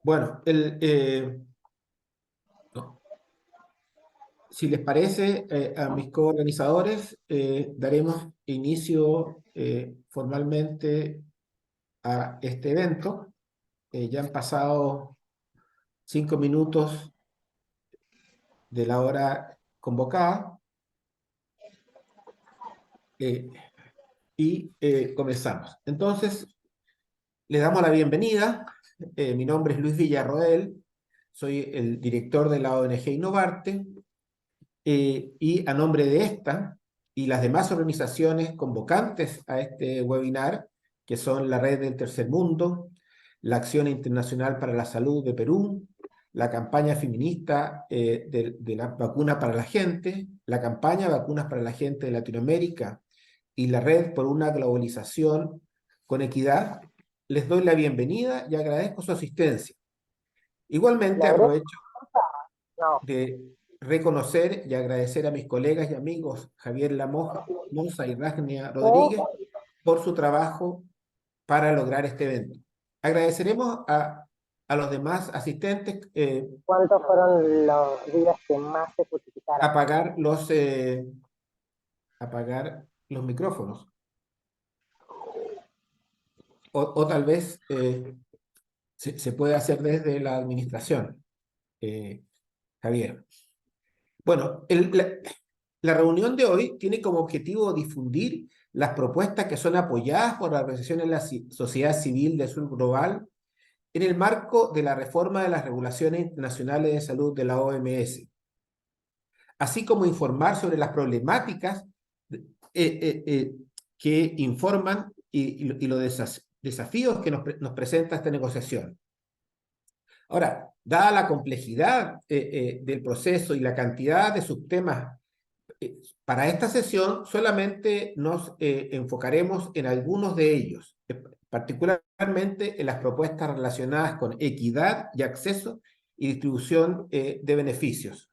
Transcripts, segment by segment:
Bueno, no, si les parece, a mis coorganizadores daremos inicio formalmente a este evento. Ya han pasado 5 minutos de la hora convocada eh, y comenzamos. Entonces, le damos la bienvenida. Mi nombre es Luis Villarroel, soy el director de la ONG Innovarte. Y a nombre de esta y las demás organizaciones convocantes a este webinar, que son la Red del Tercer Mundo, la Acción Internacional para la Salud de Perú, la campaña feminista de la vacuna para la gente, la campaña Vacunas para la Gente de Latinoamérica y la Red por una Globalización con Equidad, les doy la bienvenida y agradezco su asistencia. Igualmente La brecha, aprovecho no. de reconocer y agradecer a mis colegas y amigos Javier Moza y Ragnia Rodríguez ¿Qué? por su trabajo para lograr este evento. Agradeceremos a los demás asistentes ¿Cuántos fueron los días que más se justificaron? apagar los micrófonos. O tal vez se puede hacer desde la administración, Javier. Bueno, la reunión de hoy tiene como objetivo difundir las propuestas que son apoyadas por las organizaciones de la sociedad civil del sur global en el marco de la reforma de las regulaciones internacionales de salud de la OMS, así como informar sobre las problemáticas que informan y los desafíos que nos presenta esta negociación. Ahora, dada la complejidad del proceso y la cantidad de subtemas para esta sesión solamente nos enfocaremos en algunos de ellos, particularmente en las propuestas relacionadas con equidad y acceso y distribución de beneficios.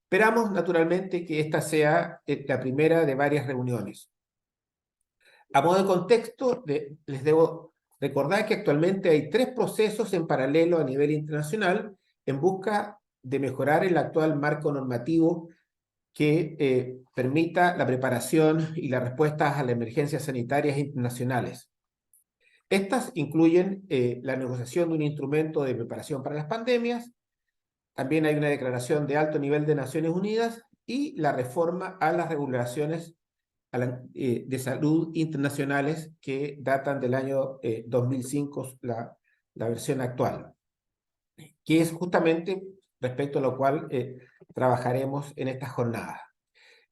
Esperamos naturalmente que esta sea la primera de varias reuniones. A modo de contexto, les debo recordar que actualmente hay 3 procesos en paralelo a nivel internacional en busca de mejorar el actual marco normativo que permita la preparación y las respuestas a las emergencias sanitarias internacionales. Estas incluyen la negociación de un instrumento de preparación para las pandemias, también hay una declaración de alto nivel de Naciones Unidas y la reforma a las regulaciones de salud internacionales que datan del año 2005, la versión actual, que es justamente respecto a lo cual trabajaremos en esta jornada.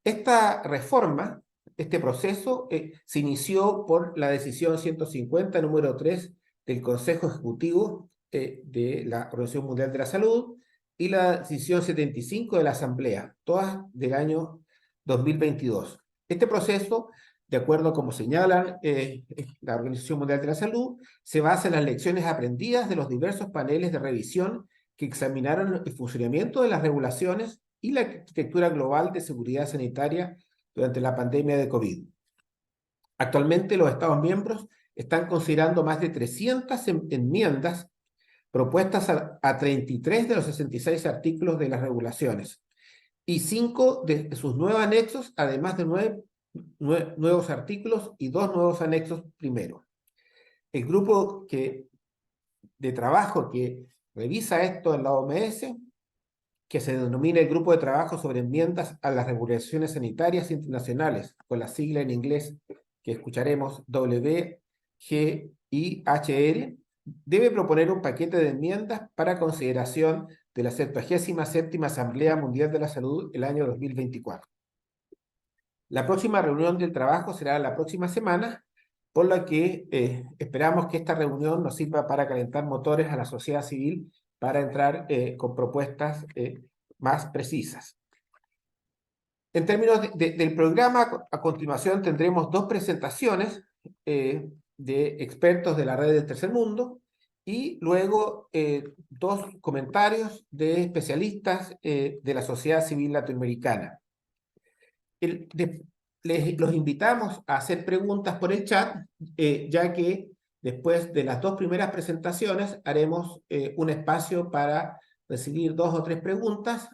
Esta reforma, este proceso, se inició por la decisión 150, número 3 del Consejo Ejecutivo de la Organización Mundial de la Salud y la decisión 75 de la Asamblea, todas del año 2022. Este proceso, de acuerdo a como señalan la Organización Mundial de la Salud, se basa en las lecciones aprendidas de los diversos paneles de revisión que examinaron el funcionamiento de las regulaciones y la arquitectura global de seguridad sanitaria durante la pandemia de COVID. Actualmente los Estados miembros están considerando más de 300 enmiendas propuestas a 33 de los 66 artículos de las regulaciones y 5 de sus 9 anexos, además de 9 nuevos artículos y 2 nuevos anexos primero. El grupo de trabajo que revisa esto en la OMS, que se denomina el Grupo de Trabajo sobre Enmiendas a las Regulaciones Sanitarias Internacionales, con la sigla en inglés que escucharemos WGIHR, debe proponer un paquete de enmiendas para consideración de la 77ª Asamblea Mundial de la Salud el año 2024. La próxima reunión del trabajo será la próxima semana, por lo que esperamos que esta reunión nos sirva para calentar motores a la sociedad civil para entrar con propuestas más precisas. En términos del programa, a continuación tendremos 2 presentaciones de expertos de la red del tercer mundo y luego 2 comentarios de especialistas de la sociedad civil latinoamericana. Los invitamos a hacer preguntas por el chat, ya que Después de las dos primeras presentaciones, haremos un espacio para recibir 2 o 3 preguntas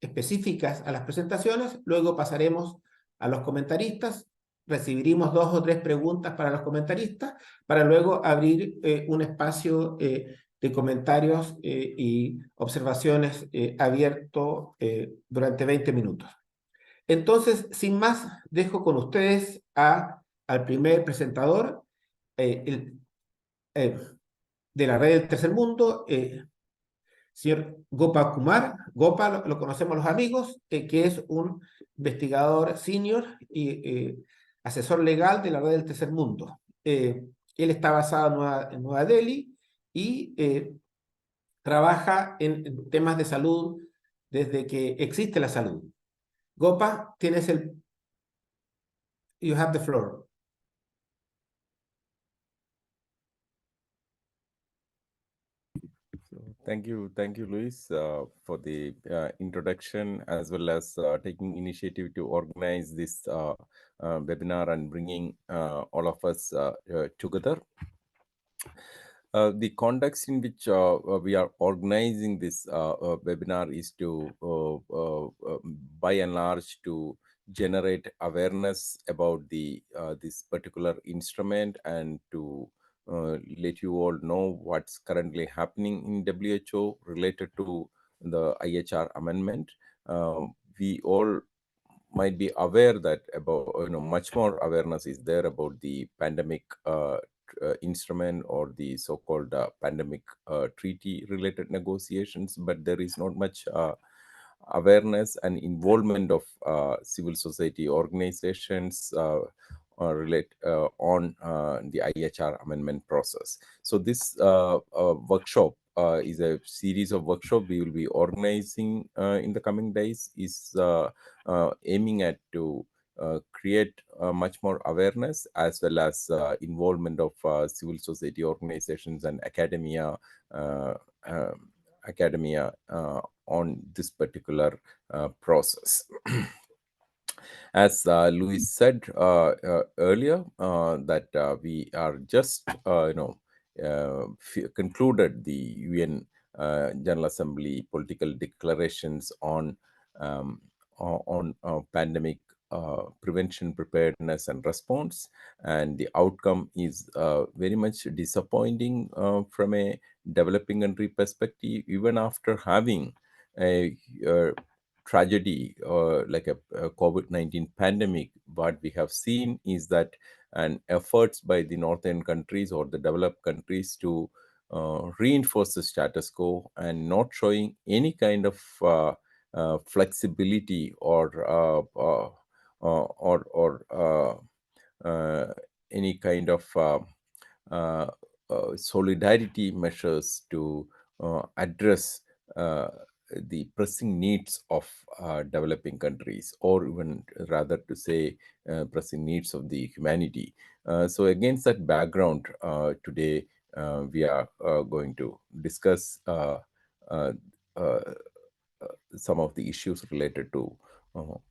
específicas a las presentaciones. Luego pasaremos a los comentaristas, recibiremos 2 o 3 preguntas para los comentaristas, para luego abrir un espacio de comentarios y observaciones abierto durante 20 minutos. Entonces, sin más, dejo con ustedes al primer presentador, el, de la red del tercer mundo, señor Gopa Kumar. Gopa lo conocemos los amigos, que es un investigador senior y asesor legal de la red del tercer mundo. Él está basado en Nueva Delhi y trabaja en temas de salud desde que existe la salud. Gopa, you have the floor. Thank you, Luis, for the introduction, as well as taking initiative to organize this webinar and bringing all of us together. The context in which we are organizing this webinar is to, by and large, to generate awareness about this particular instrument and to let you all know what's currently happening in WHO related to the IHR amendment. We all might be aware that about much more awareness is there about the pandemic instrument or the so-called pandemic treaty related negotiations, but there is not much awareness and involvement of civil society organizations on the IHR amendment process. So this workshop is a series of workshops we will be organizing in the coming days, is aiming at to create much more awareness as well as involvement of civil society organizations and academia on this particular process. As Louis said earlier, that we are just concluded the UN General Assembly political declarations on pandemic prevention, preparedness, and response, and the outcome is very much disappointing from a developing country perspective, even after having a tragedy like a COVID-19 pandemic. What we have seen is that an efforts by the northern countries or the developed countries to reinforce the status quo and not showing any kind of flexibility or any kind of solidarity measures to address the pressing needs of developing countries, or even rather to say pressing needs of the humanity. So against that background, today we are going to discuss some of the issues related to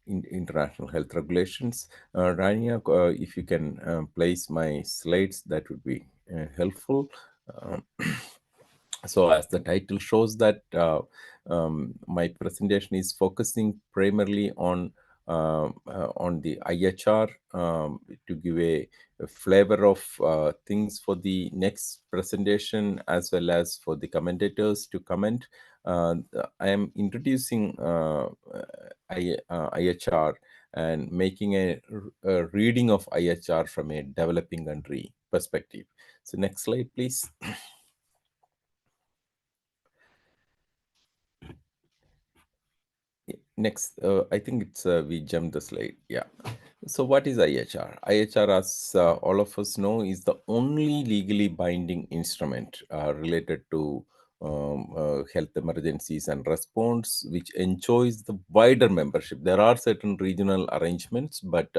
international health regulations. Rania, if you can place my slides, that would be helpful. So as the title shows that my presentation is focusing primarily on the IHR to give a flavor of things for the next presentation, as well as for the commentators to comment. I am introducing IHR and making a reading of IHR from a developing country perspective. So next slide, please. Next, I think it's we jumped the slide. Yeah. So what is IHR? IHR, as all of us know, is the only legally binding instrument related to health emergencies and response, which enjoys the wider membership. There are certain regional arrangements, but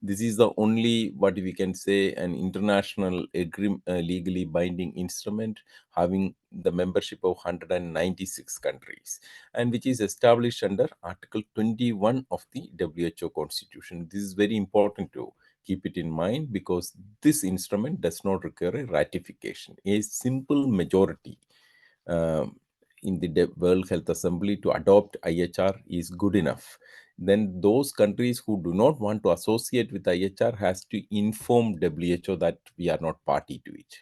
this is the only, what we can say, an international legally binding instrument having the membership of 196 countries, and which is established under Article 21 of the WHO Constitution. This is very important to keep it in mind, because this instrument does not require a ratification. A simple majority um, in the World Health Assembly to adopt IHR is good enough. Then those countries who do not want to associate with IHR has to inform WHO that we are not party to it.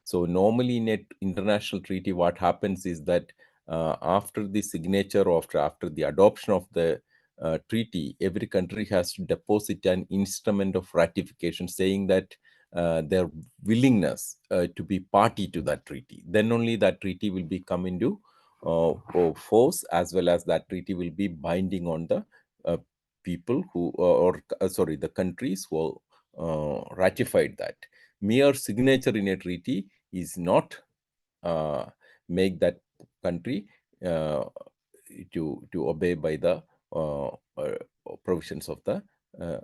So normally in an international treaty, what happens is that after the signature or after the adoption of the treaty, every country has to deposit an instrument of ratification saying that their willingness to be party to that treaty. Then only that treaty will be come into force, as well as that treaty will be binding on the people who, sorry, the countries who ratified that. Mere signature in a treaty is not uh, make that country uh, to obey by the provisions of the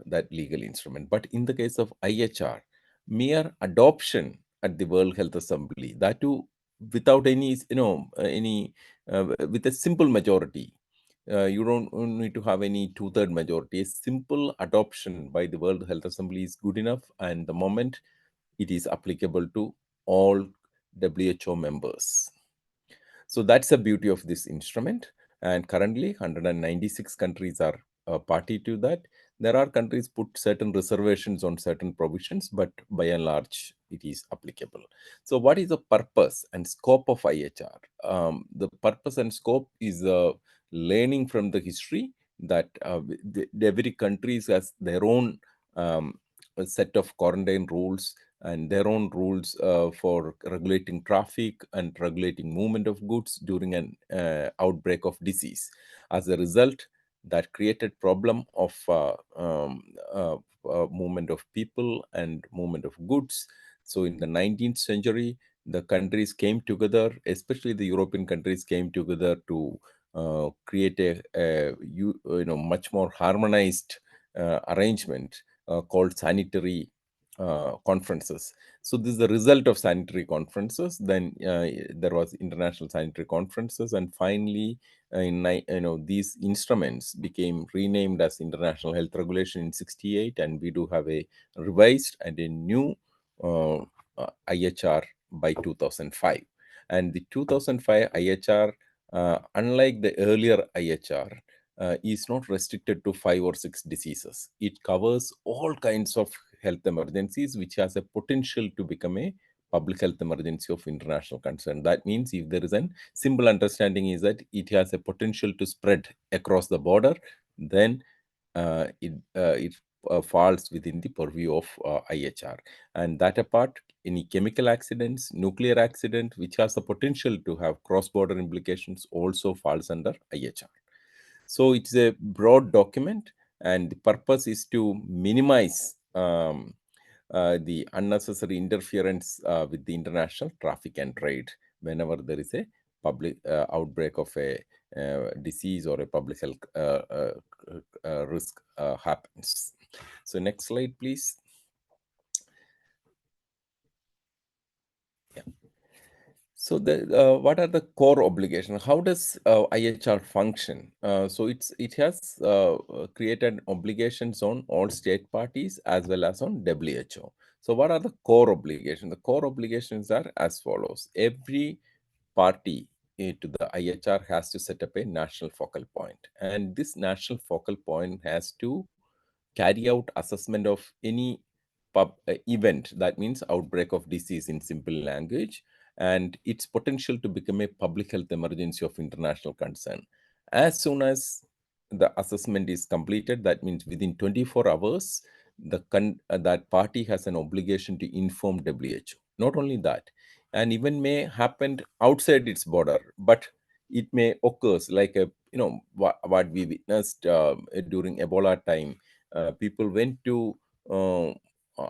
that legal instrument. But in the case of IHR, mere adoption at the World Health Assembly, that too without any any with a simple majority. You don't need to have any two-third majority. A simple adoption by the World Health Assembly is good enough, and the moment it is applicable to all WHO members. So that's the beauty of this instrument. And currently, 196 countries are party to that. There are countries put certain reservations on certain provisions, but by and large, it is applicable. So, what is the purpose and scope of IHR? The purpose and scope is learning from the history that every country has their own set of quarantine rules and their own rules for regulating traffic and regulating movement of goods during an outbreak of disease. As a result, that created problem of movement of people and movement of goods. So in the 19th century, the countries came together, especially the European countries came together to create a much more harmonized arrangement called sanitary conferences. So this is the result of sanitary conferences. Then there was international sanitary conferences, and finally, these instruments became renamed as International Health Regulation in '68, and we do have a revised and a new uh, IHR by 2005. And the 2005 IHR, unlike the earlier IHR, is not restricted to 5 or 6 diseases. It covers all kinds of health emergencies, which has a potential to become a public health emergency of international concern. That means if there is a simple understanding is that it has a potential to spread across the border, then it falls within the purview of IHR. And that apart, any chemical accidents, nuclear accident, which has the potential to have cross-border implications, also falls under IHR. So it's a broad document, and the purpose is to minimize the unnecessary interference with the international traffic and trade whenever there is a public outbreak of a disease or a public health risk happens. So next slide, please. Yeah. So what are the core obligations? How does IHR function? So it has created obligations on all state parties as well as on WHO. So what are the core obligations? The core obligations are as follows. Every party to the IHR has to set up a national focal point, and this national focal point has to carry out assessment of any event, that means outbreak of disease in simple language, and its potential to become a public health emergency of international concern. As soon as the assessment is completed, that means within 24 hours, that party has an obligation to inform WHO. Not only that, and even may happen outside its border, but it may occurs like a what we witnessed during Ebola time. People went to uh,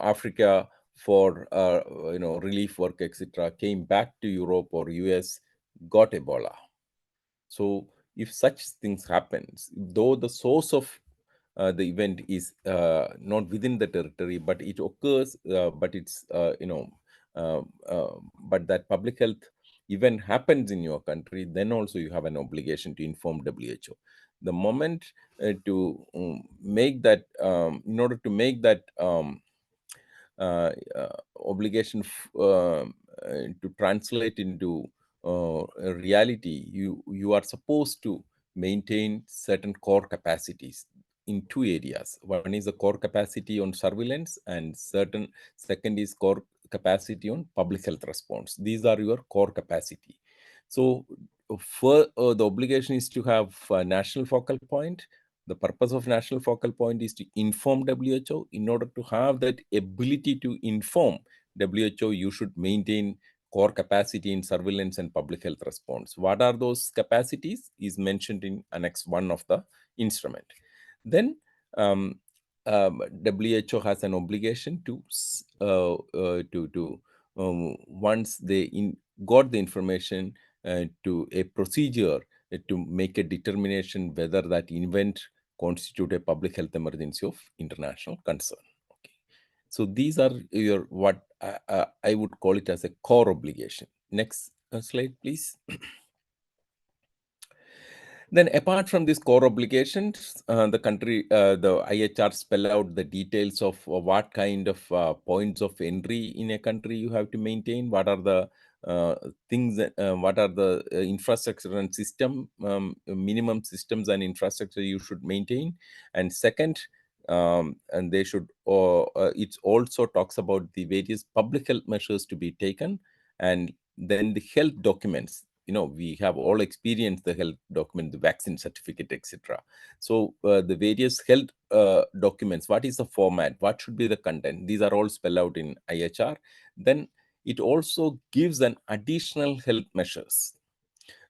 Africa for relief work, etc. Came back to Europe or US, got Ebola. So if such things happens, though the source of the event is not within the territory, but it occurs, but it's uh, but that public health event happens in your country, then also you have an obligation to inform WHO. The moment to make that, in order to make that obligation to translate into a reality, you are supposed to maintain certain core capacities in two areas. One is the core capacity on surveillance, and second is core capacity on public health response. These are your core capacity. So for the obligation is to have a national focal point. The purpose of national focal point is to inform WHO. In order to have that ability to inform WHO, you should maintain core capacity in surveillance and public health response. What are those capacities is mentioned in Annex 1 of the instrument. Then WHO has an obligation to once they got the information, to a procedure to make a determination whether that event constitute a public health emergency of international concern. Okay. So these are your what I would call it as a core obligation. Next slide, please. Then, apart from these core obligations, the IHR spell out the details of what kind of points of entry in a country you have to maintain. What are the things? What are the infrastructure and system minimum systems and infrastructure you should maintain? And second, and they should. It also talks about the various public health measures to be taken, and then the health documents. We have all experienced the health document, the vaccine certificate, etc. So the various health documents, what is the format, what should be the content, these are all spelled out in IHR. Then it also gives an additional health measures,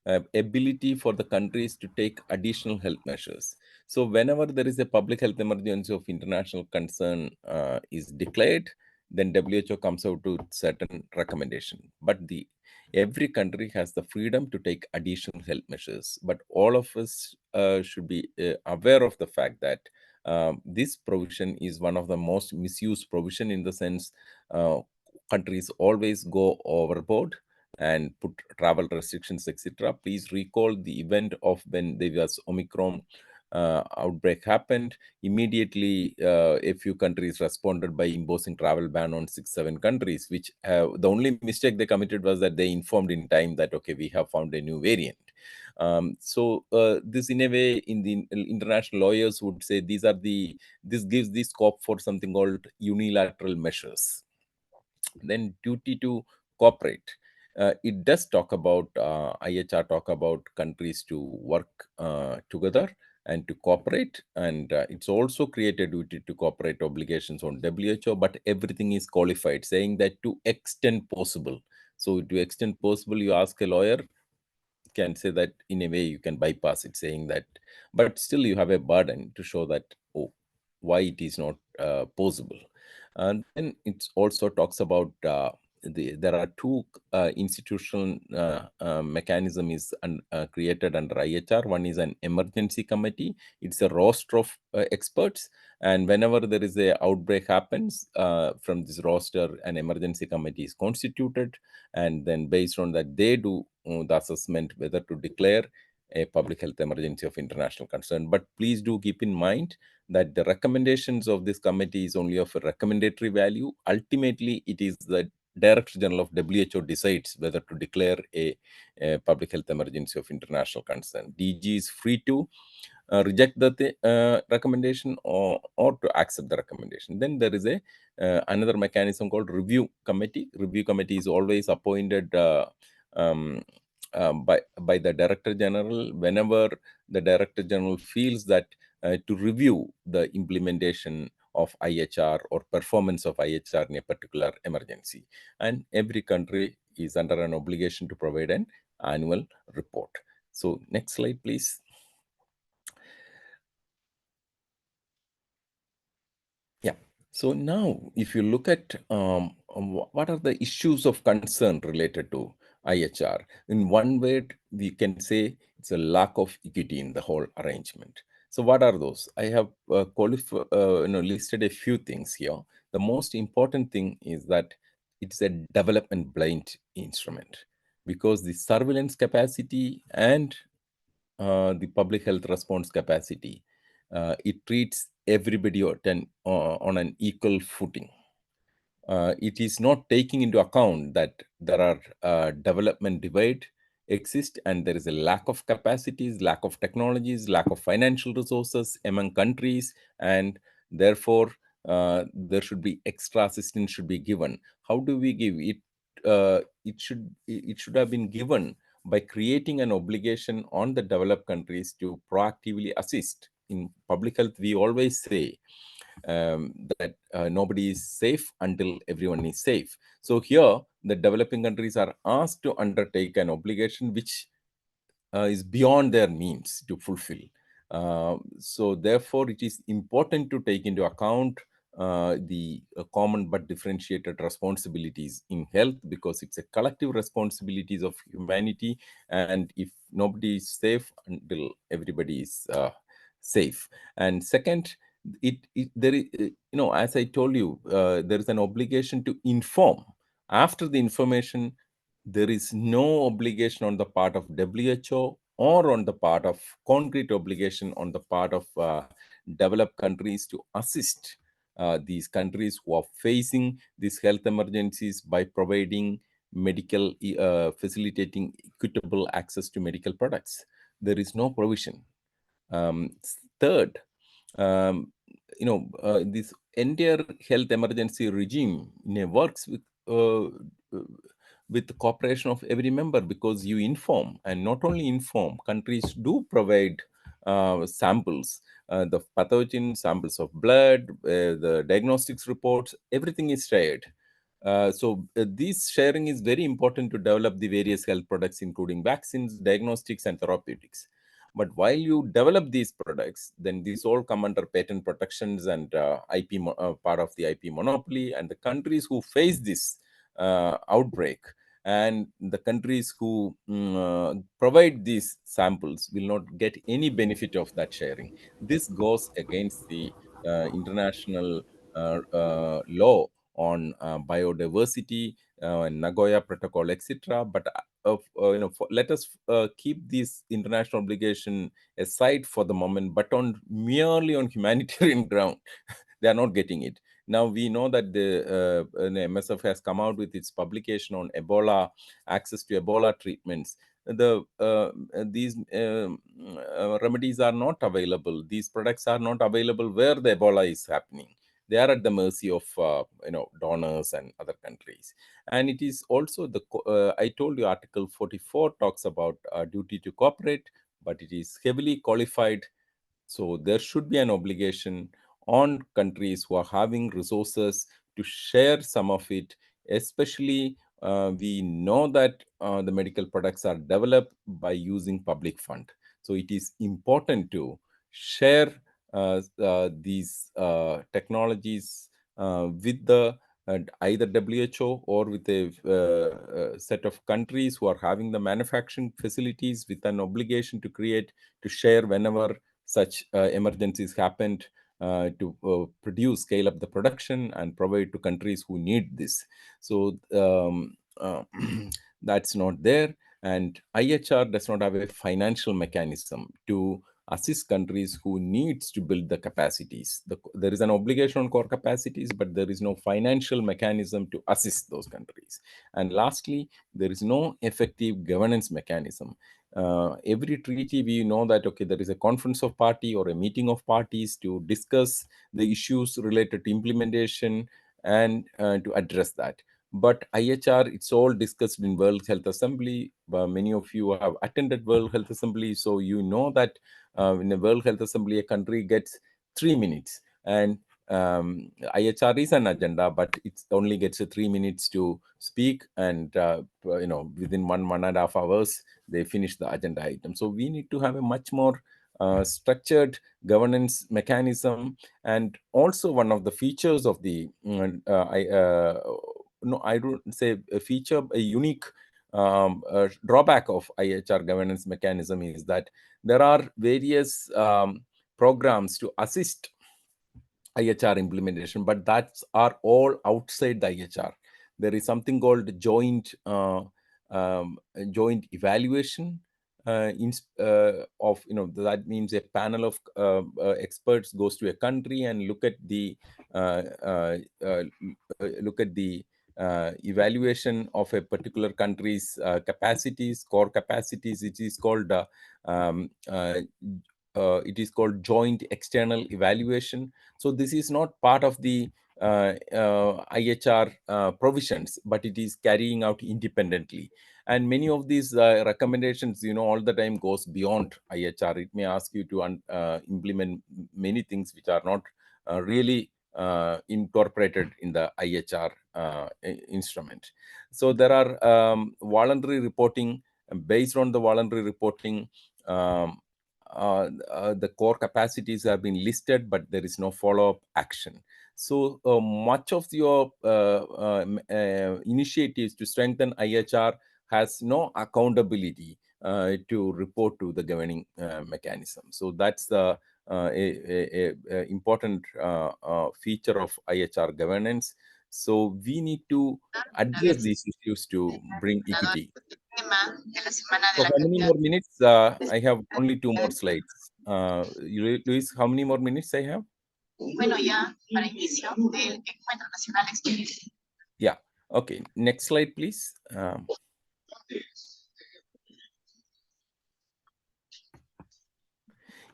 ability for the countries to take additional health measures. So whenever there is a public health emergency of international concern is declared, then WHO comes out to certain recommendation. But every country has the freedom to take additional health measures. But all of us should be aware of the fact that this provision is one of the most misused provision, in the sense countries always go overboard and put travel restrictions, etc. Please recall the event of when there was Omicron outbreak happened. Immediately, a few countries responded by imposing travel ban on 6-7 countries, which the only mistake they committed was that they informed in time that, okay, we have found a new variant. So this, in a way, in the international lawyers would say, this gives the scope for something called unilateral measures. Then duty to cooperate. It does talk about, IHR talk about countries to work together and to cooperate, and it's also created duty to cooperate obligations on WHO, but everything is qualified, saying that to extent possible. So to extent possible, you ask a lawyer, can say that in a way you can bypass it, saying that, but still you have a burden to show that, oh, why it is not possible. And then it also talks about there are two institutional mechanism is created under IHR. One is an emergency committee. It's a roster of experts, and whenever there is a outbreak happens, from this roster, an emergency committee is constituted, and then based on that, they do the assessment whether to declare a public health emergency of international concern. But please do keep in mind that the recommendations of this committee is only of a recommendatory value. Ultimately, it is the Director General of WHO decides whether to declare a public health emergency of international concern. DG is free to reject the recommendation or to accept the recommendation. Then there is a another mechanism called review committee. Review committee is always appointed by the Director General whenever the Director General feels that to review the implementation of IHR or performance of IHR in a particular emergency. And every country is under an obligation to provide an annual report. So next slide, please. Yeah. So now, if you look at what are the issues of concern related to IHR, in one word, we can say it's a lack of equity in the whole arrangement. So what are those? I have listed a few things here. The most important thing is that it's a development blind instrument. because the surveillance capacity and the public health response capacity, it treats everybody on an equal footing. It is not taking into account that there are development divide exist, and there is a lack of capacities, lack of technologies, lack of financial resources among countries, and therefore there should be extra assistance should be given. How do we give it? It should have been given by creating an obligation on the developed countries to proactively assist in public health. We always say that nobody is safe until everyone is safe. So here, the developing countries are asked to undertake an obligation which is beyond their means to fulfill. So therefore, it is important to take into account the common but differentiated responsibilities in health, because it's a collective responsibilities of humanity. And if nobody is safe until everybody is safe. And second, there is, as I told you, there is an obligation to inform. After the information, there is no obligation on the part of WHO or on the part of concrete obligation on the part of developed countries to assist these countries who are facing these health emergencies by providing facilitating equitable access to medical products. There is no provision. Third, this entire health emergency regime works with the cooperation of every member, because you inform, and not only inform, countries do provide samples, the pathogen samples of blood, the diagnostics reports, everything is shared. This sharing is very important to develop the various health products, including vaccines, diagnostics, and therapeutics. But while you develop these products, then these all come under patent protections and part of the IP monopoly. And the countries who face this outbreak, and the countries who provide these samples, will not get any benefit of that sharing. This goes against the international law on biodiversity, Nagoya Protocol, etc. But let us keep this international obligation aside for the moment, but merely on humanitarian ground. They are not getting it. Now we know that the MSF has come out with its publication on Ebola, access to Ebola treatments. These remedies are not available. These products are not available where the Ebola is happening. They are at the mercy of donors and other countries. And it is also I told you, Article 44 talks about duty to cooperate, but it is heavily qualified. So there should be an obligation on countries who are having resources to share some of it, especially we know that the medical products are developed by using public fund. So it is important to share these technologies with the either WHO or with a set of countries who are having the manufacturing facilities, with an obligation to share whenever such emergencies happened, to scale up the production and provide to countries who need this. So that's not there. And IHR does not have a financial mechanism to assist countries who needs to build the capacities. There is an obligation on core capacities, but there is no financial mechanism to assist those countries. And lastly, there is no effective governance mechanism. Every treaty, we know that, okay, there is a conference of party or a meeting of parties to discuss the issues related to implementation and to address that. But IHR, it's all discussed in World Health Assembly. Many of you have attended World Health Assembly, so you know that in the World Health Assembly, a country gets 3 minutes, and IHR is an agenda, but it only gets 3 minutes to speak, and within 1.5 hours they finish the agenda item. So we need to have a much more structured governance mechanism. And also, one of the features of the I don't say a feature, a unique drawback of IHR governance mechanism is that there are various programs to assist IHR implementation, but that's are all outside the IHR. There is something called joint joint evaluation of, that means a panel of experts goes to a country and look at the evaluation of a particular country's capacities, core capacities. Um, uh, it is called joint external evaluation. So this is not part of the IHR provisions, but it is carrying out independently. And many of these recommendations, all the time goes beyond IHR. It may ask you to implement many things which are not really incorporated in the IHR instrument. So there are voluntary reporting. Based on the voluntary reporting, the core capacities have been listed, but there is no follow-up action. So much of your initiatives to strengthen IHR has no accountability to report to the governing mechanism. So that's the important feature of IHR governance. So we need to address these issues to bring equity. So how many more minutes? I have only 2 more slides. Luis, how many more minutes I have? Yeah. Okay. Next slide, please.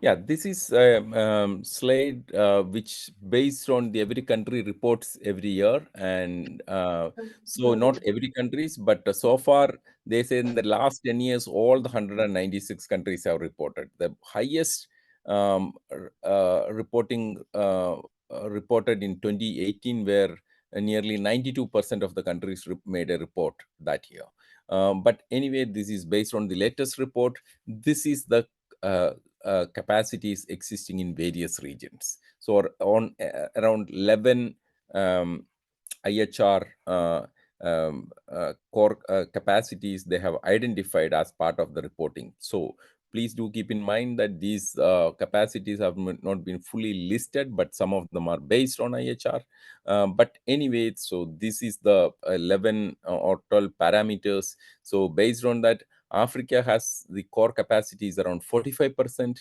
Yeah, this is a slide which based on the every country reports every year, and so not every countries, but so far they say in the last 10 years all the 196 countries have reported. The highest reporting reported in 2018, where nearly 92% of the countries made a report that year. But anyway, this is based on the latest report. This is the capacities existing in various regions. So on around 11 IHR core capacities they have identified as part of the reporting. So please do keep in mind that these capacities have not been fully listed, but some of them are based on IHR. But anyway, so this is the 11 or 12 parameters. So based on that, Africa has the core capacities around 45%,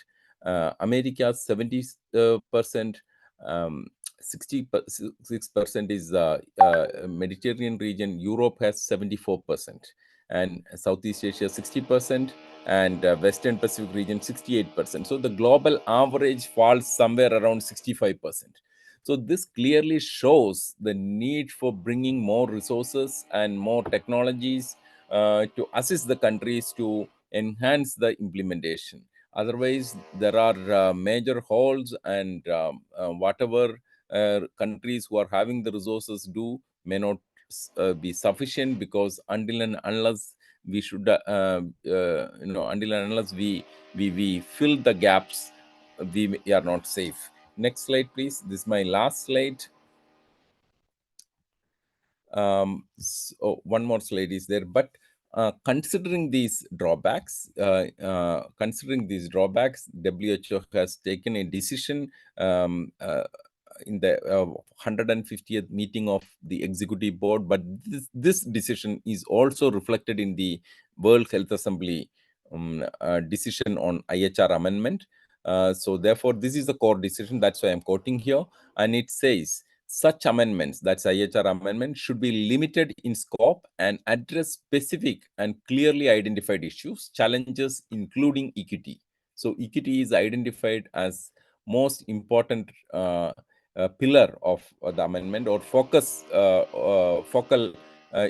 America 70%, 66% is the Mediterranean region, Europe has 74%, and Southeast Asia 60%, and Western Pacific region 68%. So the global average falls somewhere around 65%. So this clearly shows the need for bringing more resources and more technologies to assist the countries to enhance the implementation. Otherwise, there are major holes, and whatever countries who are having the resources do may not be sufficient, because until and unless we should, until and unless we fill the gaps, we are not safe. Next slide, please. This is my last slide. So one more slide is there, but considering these drawbacks, WHO has taken a decision in the 150th meeting of the executive board. But this decision is also reflected in the World Health Assembly decision on IHR amendment. So therefore, this is the core decision. That's why I'm quoting here, and it says, such amendments, that's IHR amendment, should be limited in scope and address specific and clearly identified issues, challenges, including equity. So equity is identified as most important pillar of the amendment, or focal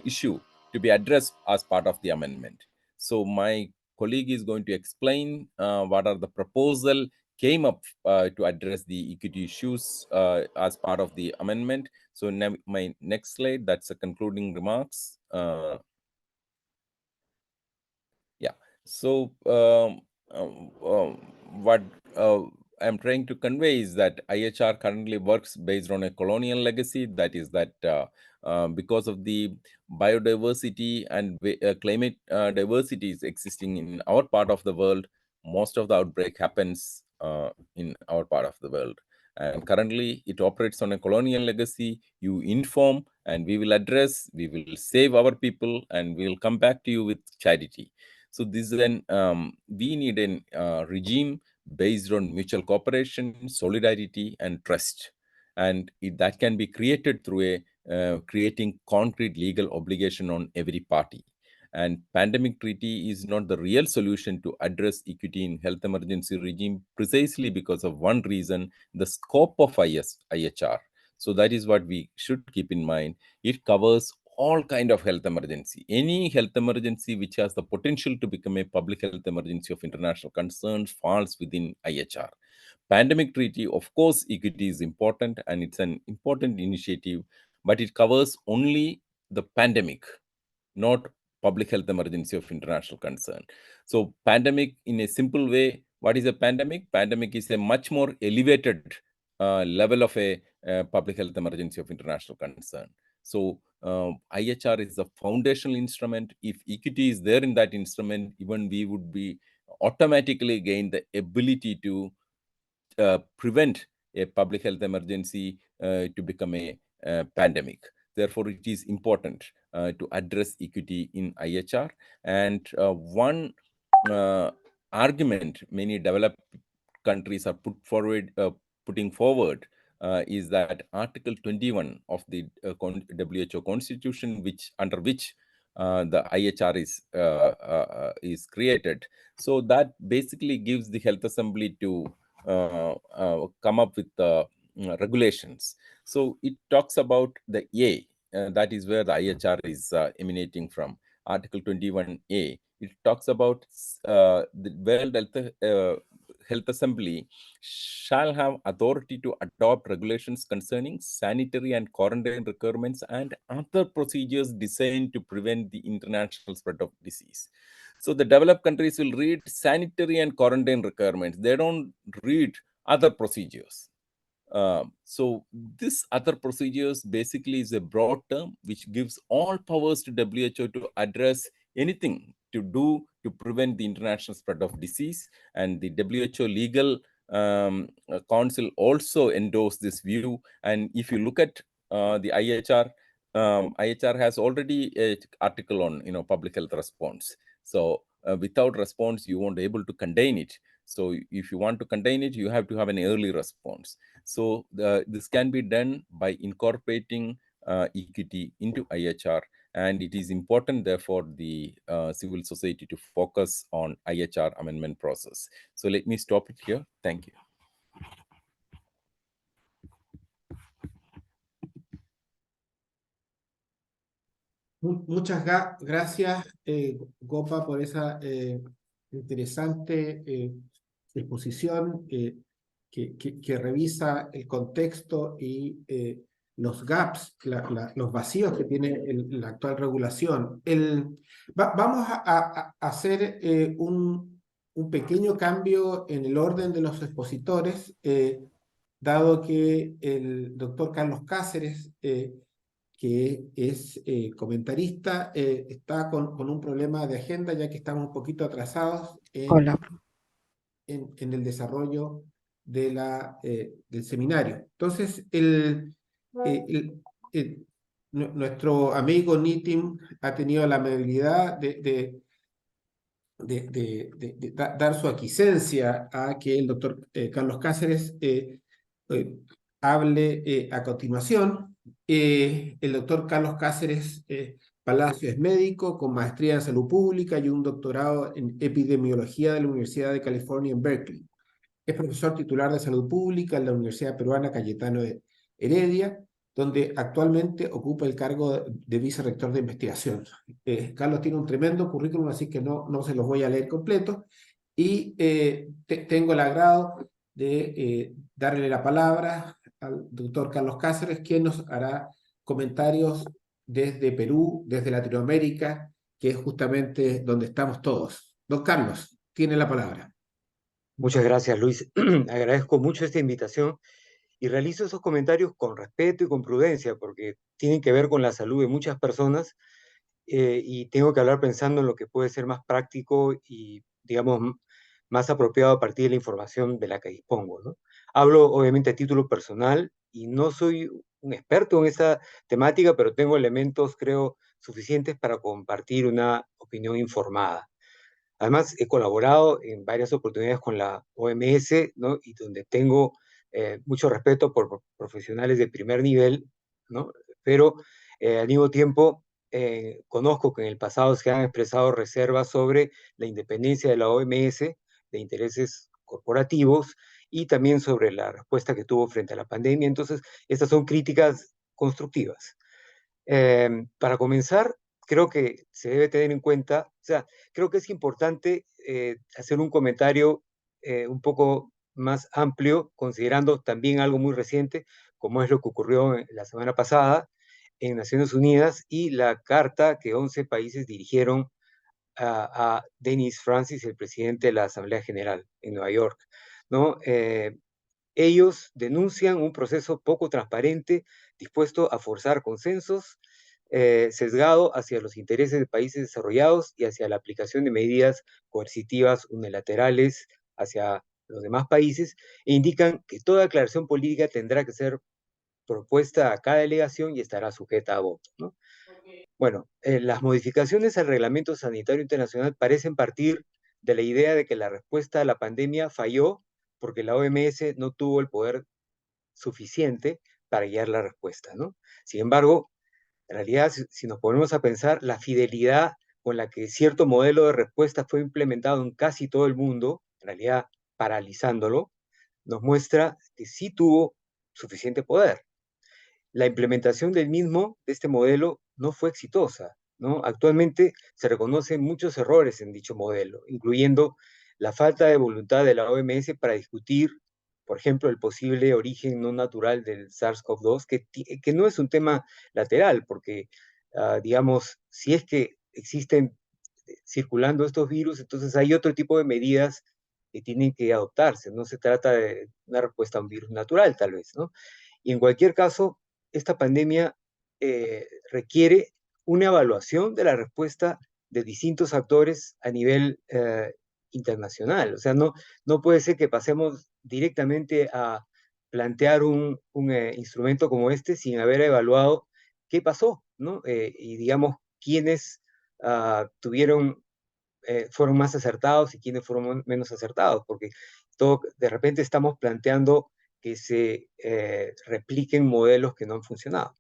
issue to be addressed as part of the amendment. So my colleague is going to explain what are the proposal came up to address the equity issues as part of the amendment. So my next slide, that's the concluding remarks. Yeah. So what I'm trying to convey is that IHR currently works based on a colonial legacy. That is that because of the biodiversity and climate diversity is existing in our part of the world, most of the outbreak happens in our part of the world. And currently, it operates on a colonial legacy. You inform and we will address, we will save our people, and we will come back to you with charity. So this is we need a regime based on mutual cooperation, solidarity, and trust. And that can be created through creating concrete legal obligation on every party. And pandemic treaty is not the real solution to address equity in health emergency regime, precisely because of one reason: the scope of IHR. So that is what we should keep in mind. It covers all kind of health emergency. Any health emergency which has the potential to become a public health emergency of international concern falls within IHR. Pandemic treaty, of course, equity is important and it's an important initiative, but it covers only the pandemic, not public health emergency of international concern. So pandemic, in a simple way, what is a pandemic? Pandemic is a much more elevated level of a public health emergency of international concern. So IHR is the foundational instrument. If equity is there in that instrument, even we would be automatically gain the ability to prevent a public health emergency to become a pandemic. Therefore, it is important to address equity in IHR. And one argument many developed countries are putting forward is that Article 21 of the WHO Constitution, under which the IHR is created. So that basically gives the Health Assembly to come up with regulations. So it talks about the A, that is where the IHR is emanating from. Article 21A. It talks about the World Health Assembly shall have authority to adopt regulations concerning sanitary and quarantine requirements and other procedures designed to prevent the international spread of disease. So the developed countries will read sanitary and quarantine requirements. They don't read other procedures. So this other procedures basically is a broad term which gives all powers to WHO to address anything to do to prevent the international spread of disease. And the WHO legal council also endorsed this view. And if you look at the IHR, IHR has already an article on public health response. So without response, you won't be able to contain it. So if you want to contain it, you have to have an early response. So this can be done by incorporating equity into IHR. And it is important, therefore, the civil society to focus on IHR amendment process. So let me stop it here. Thank you. Muchas gracias, Gopa, por esa interesante exposición que revisa el contexto y los gaps, los vacíos que tiene la actual regulación. Vamos a hacer un pequeño cambio en el orden de los expositores, dado que el doctor Carlos Cáceres, que es comentarista, está con un problema de agenda, ya que estamos un poquito atrasados Hola. en el desarrollo del seminario. Entonces, nuestro amigo Nitin ha tenido la amabilidad de dar su aquiescencia a que el doctor Carlos Cáceres hable a continuación. El doctor Carlos Cáceres Palacio es médico con maestría en salud pública y un doctorado en epidemiología de la Universidad de California en Berkeley. Es profesor titular de salud pública en la Universidad Peruana Cayetano Heredia, donde actualmente ocupa el cargo de vicerrector de investigación. Carlos tiene un tremendo currículum, así que no se los voy a leer completo. Y tengo el agrado de darle la palabra al doctor Carlos Cáceres, quien nos hará comentarios desde Perú, desde Latinoamérica, que es justamente donde estamos todos. Don Carlos, tiene la palabra. Muchas gracias, Luis. Agradezco mucho esta invitación y realizo esos comentarios con respeto y con prudencia porque tienen que ver con la salud de muchas personas y tengo que hablar pensando en lo que puede ser más práctico y, digamos, más apropiado a partir de la información de la que dispongo, ¿no? Hablo, obviamente, a título personal y no soy un experto en esa temática, pero tengo elementos, creo, suficientes para compartir una opinión informada. Además, he colaborado en varias oportunidades con la OMS, ¿no? Y donde tengo mucho respeto por profesionales de primer nivel, ¿no? Pero al mismo tiempo conozco que en el pasado se han expresado reservas sobre la independencia de la OMS, de intereses corporativos, y también sobre la respuesta que tuvo frente a la pandemia. Entonces, estas son críticas constructivas. Para comenzar, creo que se debe tener en cuenta, o sea, creo que es importante hacer un comentario un poco más amplio, considerando también algo muy reciente, como es lo que ocurrió la semana pasada en Naciones Unidas y la carta que 11 países dirigieron a Dennis Francis, el presidente de la Asamblea General en Nueva York, ¿no? Ellos denuncian un proceso poco transparente, dispuesto a forzar consensos, sesgado hacia los intereses de países desarrollados y hacia la aplicación de medidas coercitivas unilaterales hacia los demás países, e indican que toda aclaración política tendrá que ser propuesta a cada delegación y estará sujeta a voto, ¿no? Bueno, las modificaciones al Reglamento Sanitario Internacional parecen partir de la idea de que la respuesta a la pandemia falló porque la OMS no tuvo el poder suficiente para guiar la respuesta, ¿no? Sin embargo, en realidad, si nos ponemos a pensar, la fidelidad con la que cierto modelo de respuesta fue implementado en casi todo el mundo, en realidad paralizándolo, nos muestra que sí tuvo suficiente poder. La implementación del mismo, de este modelo, no fue exitosa, ¿no? Actualmente se reconocen muchos errores en dicho modelo, incluyendo la falta de voluntad de la OMS para discutir, por ejemplo, el posible origen no natural del SARS-CoV-2, que no es un tema lateral, porque, digamos, si es que existen circulando estos virus, entonces hay otro tipo de medidas que tienen que adoptarse. No se trata de una respuesta a un virus natural, tal vez, ¿no? Y en cualquier caso, esta pandemia requiere una evaluación de la respuesta de distintos actores a nivel internacional. O sea, no puede ser que pasemos directamente a plantear un instrumento como este sin haber evaluado qué pasó, ¿no? Y digamos, quiénes fueron más acertados y quiénes fueron menos acertados, porque de repente estamos planteando que se repliquen modelos que no han funcionado.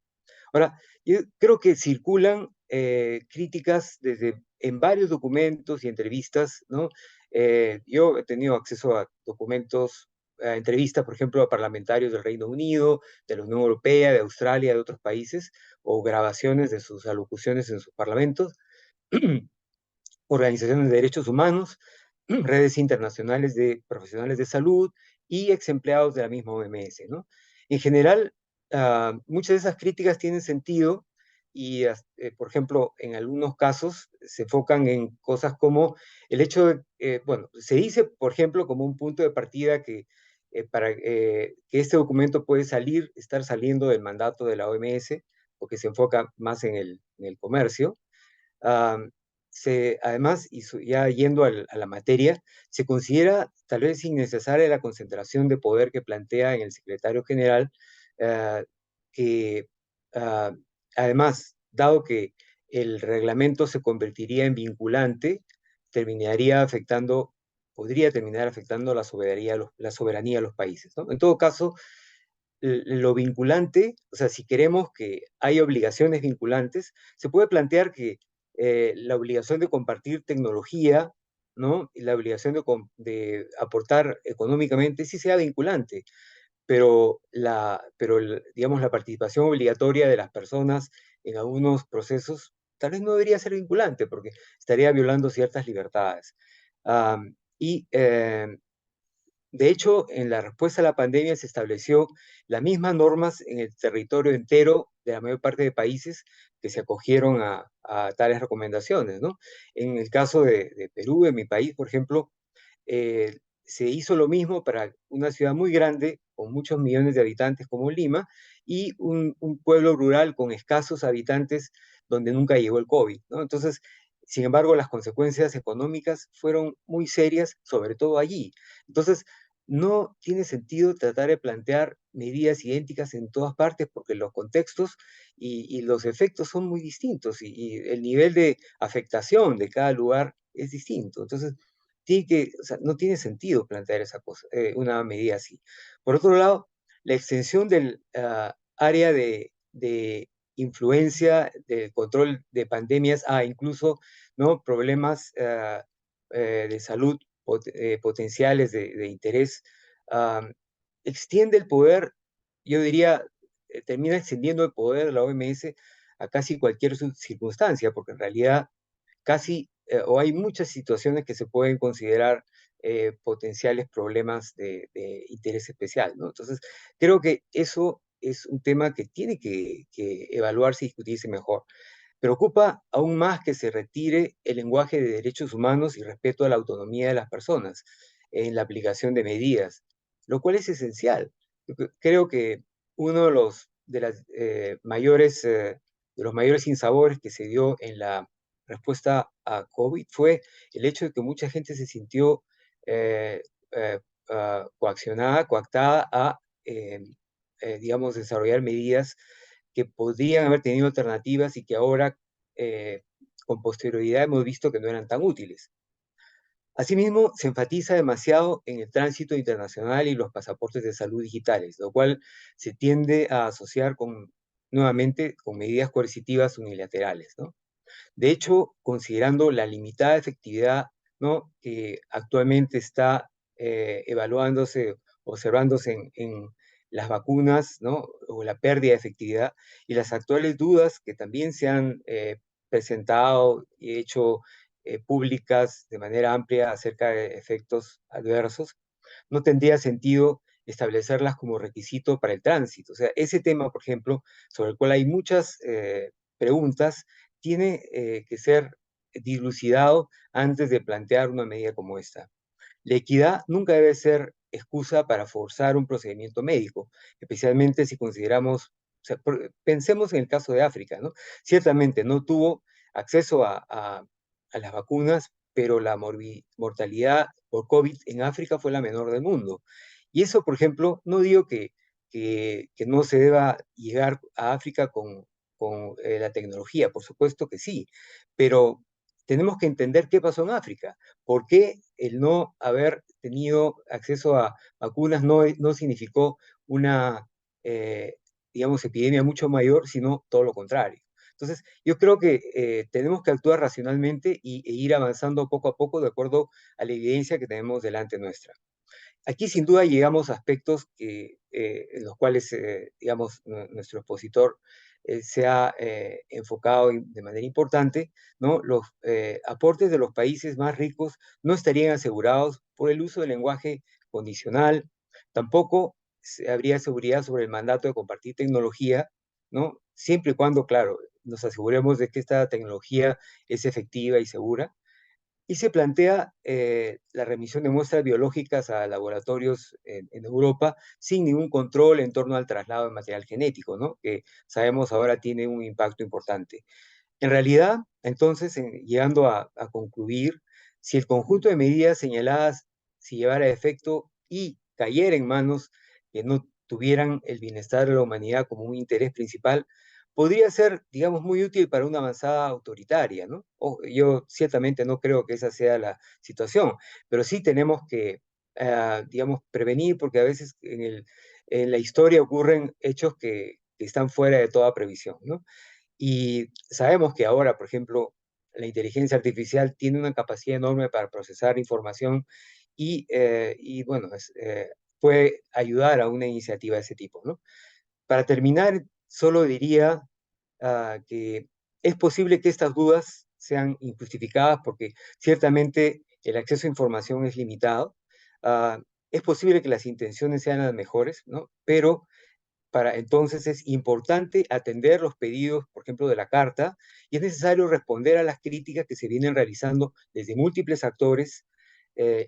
Ahora, yo creo que circulan críticas en varios documentos y entrevistas, ¿no? Yo he tenido acceso a documentos, a entrevistas, por ejemplo, a parlamentarios del Reino Unido, de la Unión Europea, de Australia, de otros países, o grabaciones de sus alocuciones en sus parlamentos, organizaciones de derechos humanos, redes internacionales de profesionales de salud y ex empleados de la misma OMS, ¿no? En general, muchas de esas críticas tienen sentido y, por ejemplo, en algunos casos se enfocan en cosas como el hecho de, bueno, se dice, por ejemplo, como un punto de partida que que este documento puede estar saliendo del mandato de la OMS, porque se enfoca más en el comercio. Um, Además, ya yendo a la materia, se considera tal vez innecesaria la concentración de poder que plantea en el secretario general, uh, que uh, además, dado que el reglamento se convertiría en vinculante, podría terminar afectando la soberanía de los países, ¿no? En todo caso, lo vinculante, o sea, si queremos que haya obligaciones vinculantes, se puede plantear que la obligación de compartir tecnología, ¿no? Y la obligación de aportar económicamente sí sea vinculante, pero, digamos, la participación obligatoria de las personas en algunos procesos tal vez no debería ser vinculante porque estaría violando ciertas libertades. Y de hecho, en la respuesta a la pandemia se estableció las mismas normas en el territorio entero de la mayor parte de países que se acogieron a tales recomendaciones, ¿no? En el caso de Perú, en mi país, por ejemplo, se hizo lo mismo para una ciudad muy grande, con muchos millones de habitantes como Lima, y un pueblo rural con escasos habitantes donde nunca llegó el COVID, ¿no? Entonces, sin embargo, las consecuencias económicas fueron muy serias, sobre todo allí. Entonces, no tiene sentido tratar de plantear medidas idénticas en todas partes porque los contextos y los efectos son muy distintos y el nivel de afectación de cada lugar es distinto. Entonces, o sea, no tiene sentido plantear esa cosa, una medida así. Por otro lado, la extensión del área de influencia del control de pandemias a incluso, ¿no?, problemas de salud potenciales de interés, uh, extiende el poder, yo diría, termina extendiendo el poder de la OMS a casi cualquier circunstancia, porque en realidad o hay muchas situaciones que se pueden considerar potenciales problemas de interés especial, ¿no? Entonces, creo que eso es un tema que tiene que evaluarse y discutirse mejor. Preocupa aún más que se retire el lenguaje de derechos humanos y respeto a la autonomía de las personas en la aplicación de medidas, lo cual es esencial. Creo que uno de los mayores sinsabores que se dio en la respuesta a COVID fue el hecho de que mucha gente se sintió eh, eh, coactada a, digamos, desarrollar medidas que podrían haber tenido alternativas y que ahora, eh, con posterioridad, hemos visto que no eran tan útiles. Asimismo, se enfatiza demasiado en el tránsito internacional y los pasaportes de salud digitales, lo cual se tiende a asociar nuevamente con medidas coercitivas unilaterales, ¿no? De hecho, considerando la limitada efectividad, ¿no?, que actualmente está observándose en las vacunas, ¿no?, o la pérdida de efectividad, y las actuales dudas que también se han presentado y hecho públicas de manera amplia acerca de efectos adversos, no tendría sentido establecerlas como requisito para el tránsito. O sea, ese tema, por ejemplo, sobre el cual hay muchas preguntas, tiene que ser dilucidado antes de plantear una medida como esta. La equidad nunca debe ser excusa para forzar un procedimiento médico, especialmente si consideramos, o sea, pensemos en el caso de África, ¿no? Ciertamente no tuvo acceso a las vacunas, pero la mortalidad por COVID en África fue la menor del mundo. Y eso, por ejemplo, no digo que no se deba llegar a África con la tecnología, por supuesto que sí, pero tenemos que entender qué pasó en África. ¿Por qué el no haber tenido acceso a vacunas no significó una, digamos, epidemia mucho mayor, sino todo lo contrario? Entonces, yo creo que tenemos que actuar racionalmente e ir avanzando poco a poco de acuerdo a la evidencia que tenemos delante nuestra. Aquí sin duda llegamos a aspectos en los cuales, digamos, nuestro expositor se ha enfocado de manera importante, ¿no? Los aportes de los países más ricos no estarían asegurados por el uso del lenguaje condicional, tampoco habría seguridad sobre el mandato de compartir tecnología, ¿no? Siempre y cuando, claro, nos aseguremos de que esta tecnología es efectiva y segura, y se plantea la remisión de muestras biológicas a laboratorios en Europa sin ningún control en torno al traslado de material genético, ¿no?, que sabemos ahora tiene un impacto importante. En realidad, entonces, llegando a concluir, si el conjunto de medidas señaladas se llevara a efecto y cayera en manos que no tuvieran el bienestar de la humanidad como un interés principal, podría ser, digamos, muy útil para una avanzada autoritaria, ¿no? Yo ciertamente no creo que esa sea la situación, pero sí tenemos que, digamos, prevenir, porque a veces en la historia ocurren hechos que están fuera de toda previsión, ¿no? Y sabemos que ahora, por ejemplo, la inteligencia artificial tiene una capacidad enorme para procesar información y bueno, puede ayudar a una iniciativa de ese tipo, ¿no? Para terminar, solo diría que es posible que estas dudas sean injustificadas porque ciertamente el acceso a información es limitado. Ah, es posible que las intenciones sean las mejores, ¿no? Pero entonces es importante atender los pedidos, por ejemplo, de la Carta, y es necesario responder a las críticas que se vienen realizando desde múltiples actores,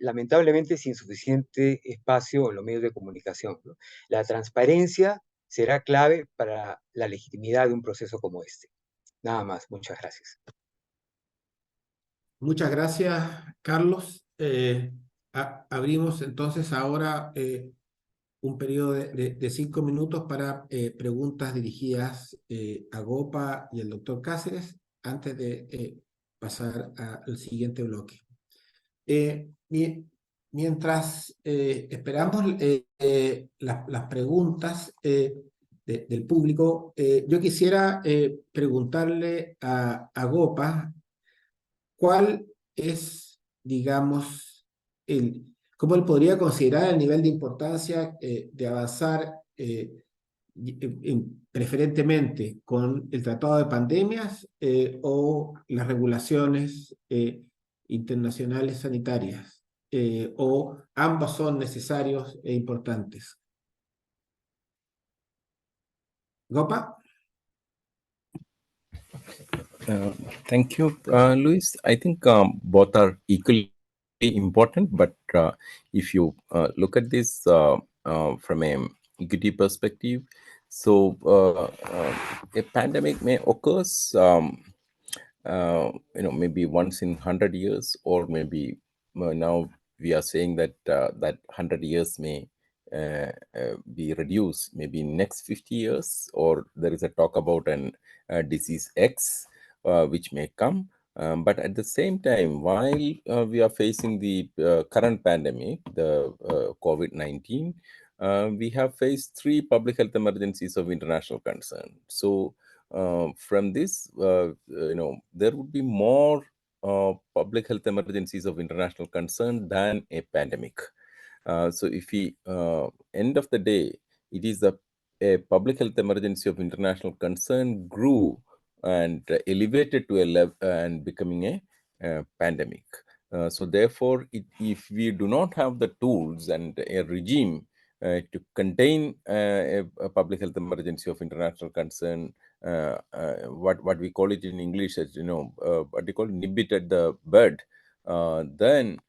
lamentablemente sin suficiente espacio en los medios de comunicación, ¿no? La transparencia será clave para la legitimidad de un proceso como este. Nada más, muchas gracias. Muchas gracias, Carlos. abrimos entonces ahora un periodo de 5 minutos para preguntas dirigidas a Gopa y el doctor Cáceres antes de pasar al siguiente bloque. Mientras esperamos las preguntas del público, yo quisiera preguntarle a Gopa cuál es, digamos, cómo él podría considerar el nivel de importancia de avanzar preferentemente con el tratado de pandemias o las regulaciones internacionales sanitarias, o ambos son necesarios e importantes. ¿Gopa? Uh, Thank you, Luis. I think both are equally important, but if you look at this from a equity perspective, so a pandemic may occurs, maybe once in 100 years, or maybe now we are saying that that 100 years may be reduced, maybe in next 50 years, or there is a talk about an disease X which may come. But at the same time, while we are facing the current pandemic, the COVID-19, we have faced 3 public health emergencies of international concern. So from this, there would be more public health emergencies of international concern than a pandemic. So if we, end of the day, it is a public health emergency of international concern grew and elevated to a level and becoming a pandemic. So therefore, if we do not have the tools and a regime to contain a public health emergency of international concern, what we call it in English as what they call nib it at the bud, then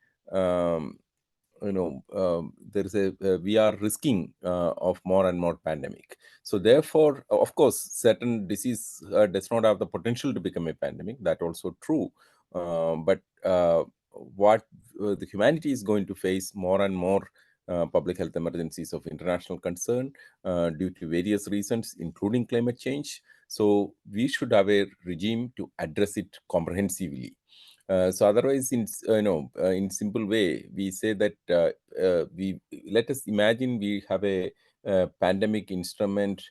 there is we are risking of more and more pandemic. So therefore, of course, certain disease does not have the potential to become a pandemic. That also true, but what the humanity is going to face more and more public health emergencies of international concern due to various reasons, including climate change. So we should have a regime to address it comprehensively. So otherwise, in simple way, we say that we let us imagine we have a pandemic instrument,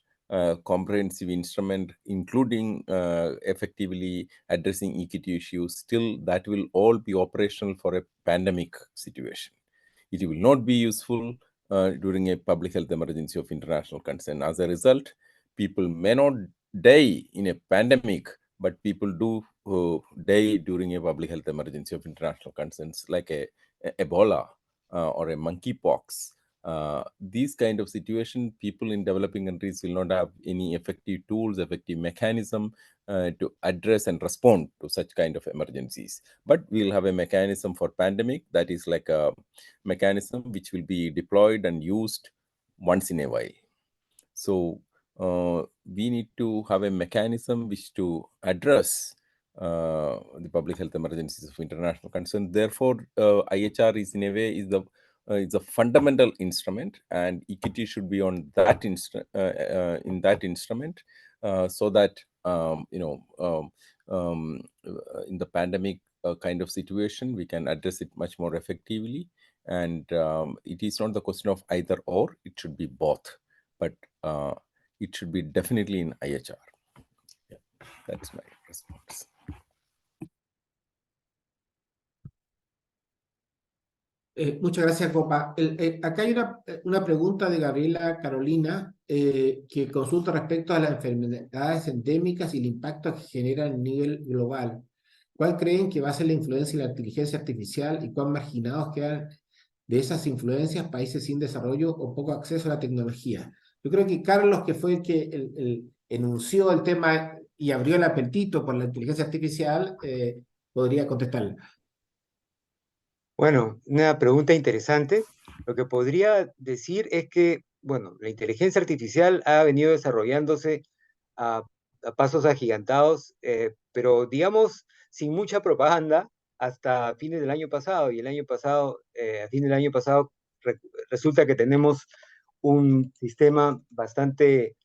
comprehensive instrument, including effectively addressing equity issues. Still, that will all be operational for a pandemic situation. It will not be useful during a public health emergency of international concern. As a result, people may not die in a pandemic, but people do die during a public health emergency of international concerns, like Ebola or a monkeypox. These kind of situation, people in developing countries will not have any effective tools, effective mechanism to address and respond to such kind of emergencies. But we'll have a mechanism for pandemic that is like a mechanism which will be deployed and used once in a while. So we need to have a mechanism which to address the public health emergencies of international concern. Therefore, IHR is in a way is a fundamental instrument, and equity should be on that in that instrument, so that in the pandemic kind of situation, we can address it much more effectively. And it is not the question of either or; it should be both. But it should be definitely in IHR. Yeah, that's my response. Muchas gracias, Copa. Acá hay una pregunta de Gabriela Carolina que consulta respecto a las enfermedades endémicas y el impacto que generan a nivel global. ¿Cuál creen que va a ser la influencia de la inteligencia artificial y cuán marginados quedan de esas influencias países sin desarrollo o poco acceso a la tecnología? Yo creo que Carlos, que fue el que enunció el tema y abrió el apetito por la inteligencia artificial, podría contestarla. Bueno, una pregunta interesante. Lo que podría decir es que, bueno, la inteligencia artificial ha venido desarrollándose a pasos agigantados, pero digamos, sin mucha propaganda, hasta fines del año pasado, y el año pasado, a fin del año pasado, resulta que tenemos un sistema bastante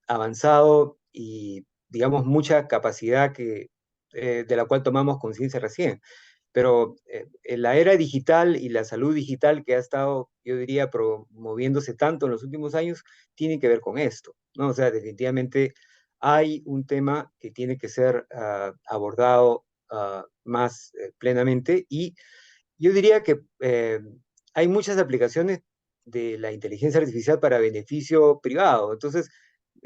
avanzado y, digamos, mucha capacidad de la cual tomamos conciencia recién. Pero en la era digital y la salud digital que ha estado, yo diría, promoviéndose tanto en los últimos años, tiene que ver con esto, ¿no? O sea, definitivamente hay un tema que tiene que ser abordado más plenamente, y yo diría que hay muchas aplicaciones de la inteligencia artificial para beneficio privado. Entonces,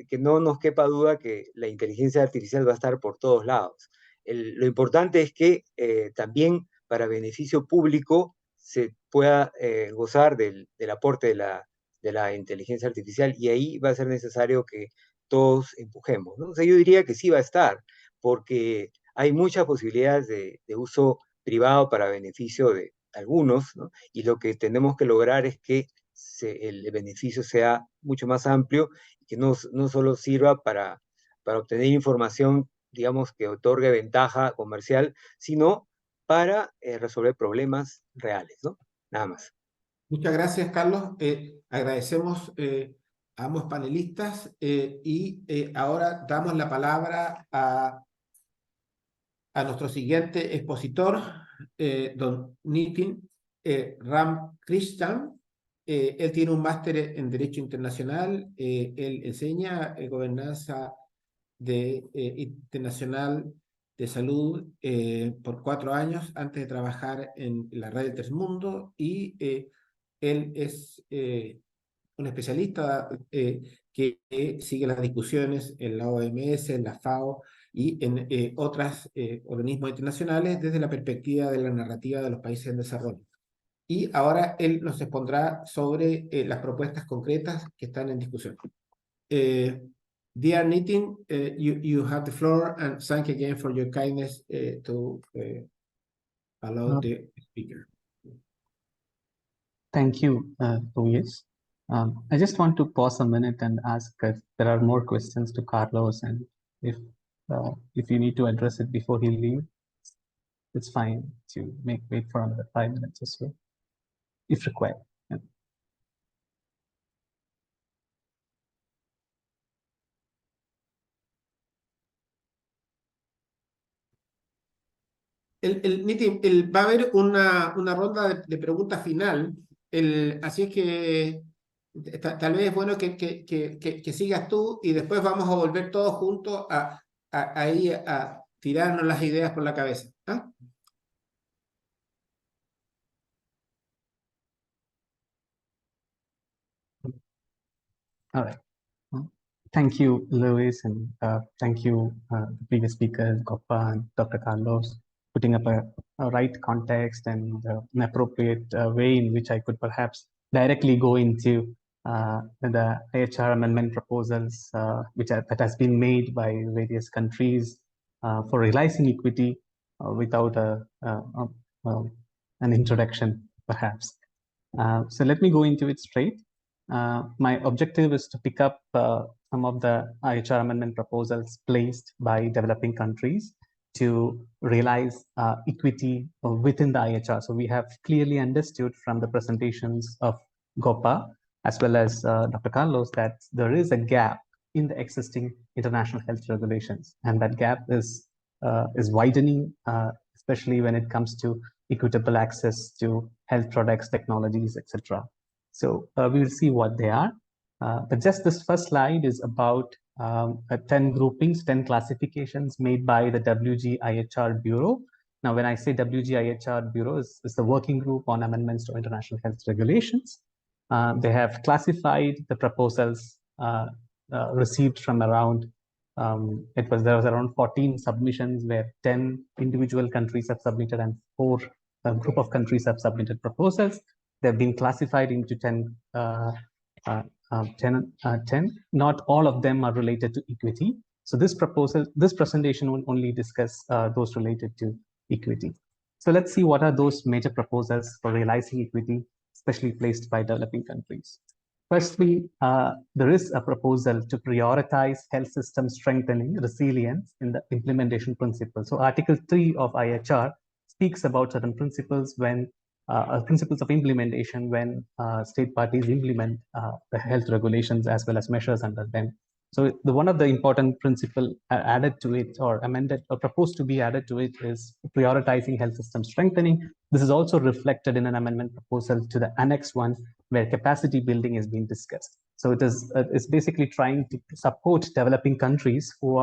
que no nos quepa duda que la inteligencia artificial va a estar por todos lados. Lo importante es que también para beneficio público se pueda gozar del aporte de la inteligencia artificial, y ahí va a ser necesario que todos empujemos, ¿no? O sea, yo diría que sí va a estar, porque hay muchas posibilidades de uso privado para beneficio de algunos, ¿no? Y lo que tenemos que lograr es que el beneficio sea mucho más amplio, y que no solo sirva para obtener información, digamos, que otorgue ventaja comercial, sino para resolver problemas reales, ¿no? Nada más. Muchas gracias, Carlos. Agradecemos a ambos panelistas y ahora damos la palabra a nuestro siguiente expositor, don Nitin Ramkrishnan. Él tiene un máster en Derecho Internacional. Él enseña gobernanza internacional de salud por 4 años antes de trabajar en la red del Tercer Mundo, y él es un especialista que sigue las discusiones en la OMS, en la FAO y en otros organismos internacionales desde la perspectiva de la narrativa de los países en desarrollo. Y ahora él nos expondrá sobre las propuestas concretas que están en discusión. Dear Nitin, you have the floor, and thank you again for your kindness to allow the speaker. Thank you, Luis. I just want to pause a minute and ask if there are more questions to Carlos, and if you need to address it before he leaves, it's fine to wait for another 5 minutes or so, if required. Yeah. Nitin, va a haber una ronda de preguntas final, así es que tal vez es bueno que sigas tú y después vamos a volver todos juntos ahí a tirarnos las ideas por la cabeza. ¿Ah? All right. Thank you, Luis, and thank you, the previous speakers, Goppa and Dr. Carlos, putting up a right context and an appropriate way in which I could perhaps directly go into the IHR amendment proposals that has been made by various countries for realizing equity without an introduction, perhaps. So let me go into it straight. My objective is to pick up some of the IHR amendment proposals placed by developing countries to realize equity within the IHR. So we have clearly understood from the presentations of Goppa as well as Dr. Carlos that there is a gap in the existing international health regulations, and that gap is widening, especially when it comes to equitable access to health products, technologies, etc. So we will see what they are. But just this first slide is about 10 groupings, 10 classifications made by the WGIHR Bureau. Now, when I say WGIHR Bureau, is the Working Group on Amendments to International Health Regulations. They have classified the proposals received from around, there was around 14 submissions where 10 individual countries have submitted and 4 group of countries have submitted proposals. They've been classified into 10. Not all of them are related to equity. So this presentation will only discuss those related to equity. So let's see what are those major proposals for realizing equity, especially placed by developing countries. Firstly, there is a proposal to prioritize health system strengthening resilience in the implementation principles. So Article 3 of IHR speaks about certain principles when principles of implementation when state parties implement the health regulations as well as measures under them. So one of the important principle added to it or amended or proposed to be added to it is prioritizing health system strengthening. This is also reflected in an amendment proposal to the Annex 1, where capacity building is being discussed. So it is it's basically trying to support developing countries who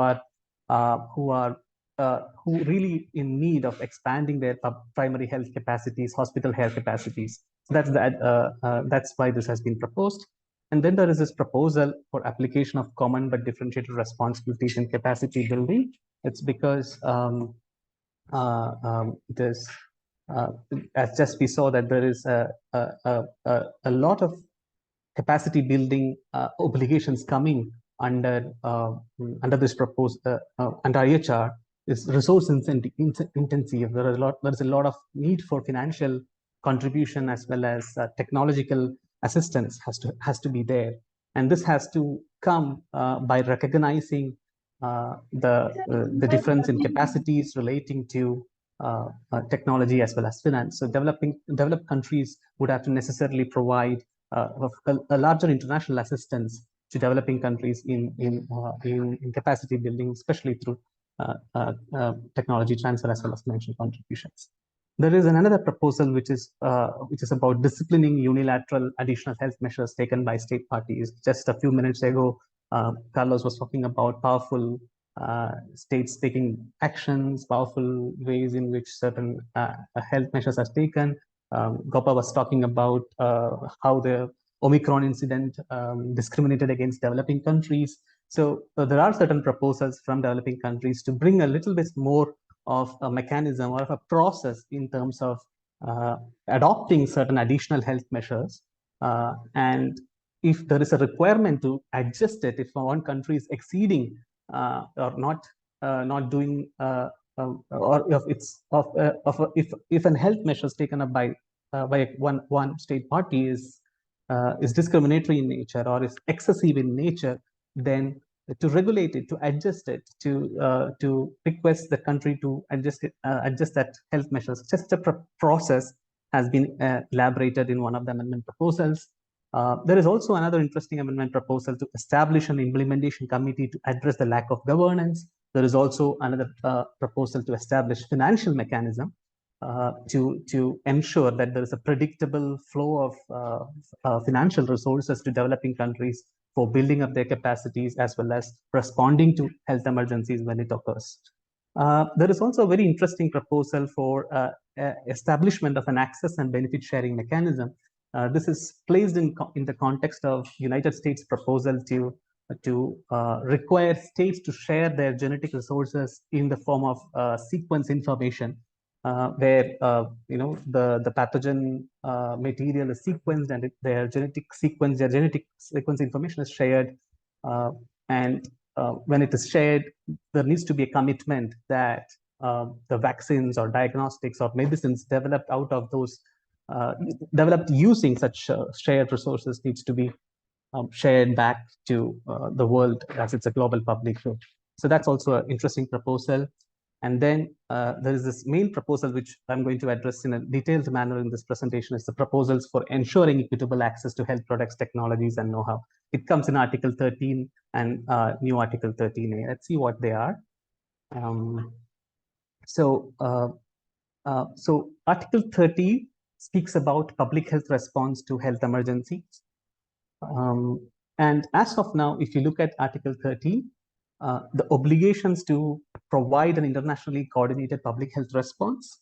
really in need of expanding their primary health capacities, hospital health capacities. So that's why this has been proposed. And then there is this proposal for application of common but differentiated responsibilities in capacity building. It's because there's as just we saw that there is a lot of capacity building obligations coming under this proposed under IHR. Is resource intensive. There is a lot of need for financial contribution as well as technological assistance has to be there, and this has to come by recognizing the difference in capacities relating to technology as well as finance. So developed countries would have to necessarily provide a larger international assistance to developing countries in capacity building, especially through technology transfer as well as financial contributions. There is another proposal which is about disciplining unilateral additional health measures taken by state parties. Just a few minutes ago, Carlos was talking about powerful states taking actions, powerful ways in which certain health measures are taken. Gopa was talking about how the Omicron incident discriminated against developing countries. So there are certain proposals from developing countries to bring a little bit more of a mechanism or of a process in terms of adopting certain additional health measures. And if there is a requirement to adjust it, if one country is exceeding or not doing, or if an health measure is taken up by one state party is discriminatory in nature or is excessive in nature, then to regulate it, to adjust it, to request the country to adjust that health measures. Just a process has been elaborated in one of the amendment proposals. There is also another interesting amendment proposal to establish an implementation committee to address the lack of governance. There is also another proposal to establish financial mechanism to ensure that there is a predictable flow of financial resources to developing countries for building up their capacities as well as responding to health emergencies when it occurs. There is also a very interesting proposal for establishment of an access and benefit sharing mechanism. This is placed in the context of United States proposal to require states to share their genetic resources in the form of sequence information, where the pathogen material is sequenced and their genetic sequence information is shared, and when it is shared, there needs to be a commitment that the vaccines or diagnostics or medicines developed out of those developed using such shared resources needs to be shared back to the world as it's a global public good. So that's also an interesting proposal. And then there is this main proposal, which I'm going to address in a detailed manner in this presentation, is the proposals for ensuring equitable access to health products, technologies, and know-how. It comes in Article 13 and new Article 13A. Let's see what they are. So Article 30 speaks about public health response to health emergencies. And as of now, if you look at Article 13, the obligations to provide an internationally coordinated public health response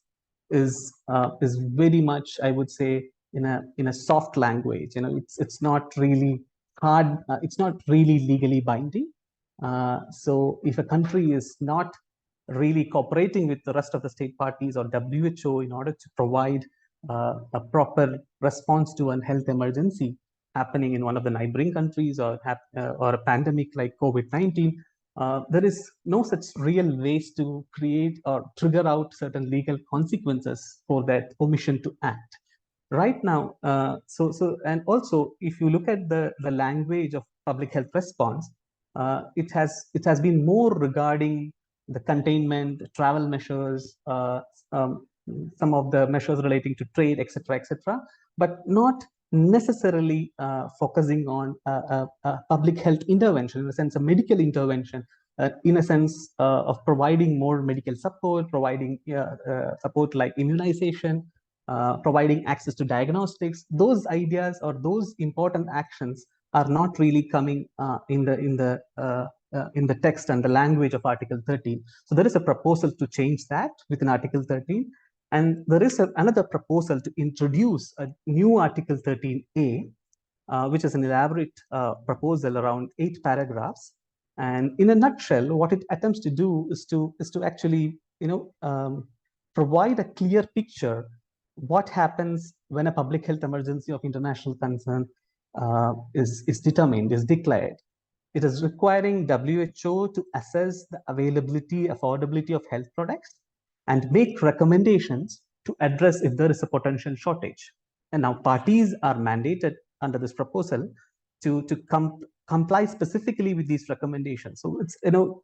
is very much, I would say, in a soft language. It's not really hard. It's not really legally binding. So if a country is not really cooperating with the rest of the state parties or WHO in order to provide a proper response to a health emergency happening in one of the neighboring countries or a pandemic like COVID-19, there is no such real ways to create or trigger out certain legal consequences for that omission to act. right now, and also if you look at the language of public health response, it has been more regarding the containment, travel measures, some of the measures relating to trade, etc., but not necessarily focusing on public health intervention, in a sense, a medical intervention, in a sense of providing more medical support, providing support like immunization, providing access to diagnostics. Those ideas or those important actions are not really coming in the text and the language of Article 13. So there is a proposal to change that within Article 13. And there is another proposal to introduce a new Article 13A, which is an elaborate proposal around 8 paragraphs. And in a nutshell, what it attempts to do is to actually, provide a clear picture what happens when a public health emergency of international concern is determined, is declared. It is requiring WHO to assess the availability, affordability of health products and make recommendations to address if there is a potential shortage. And now parties are mandated under this proposal to comply specifically with these recommendations. So it's,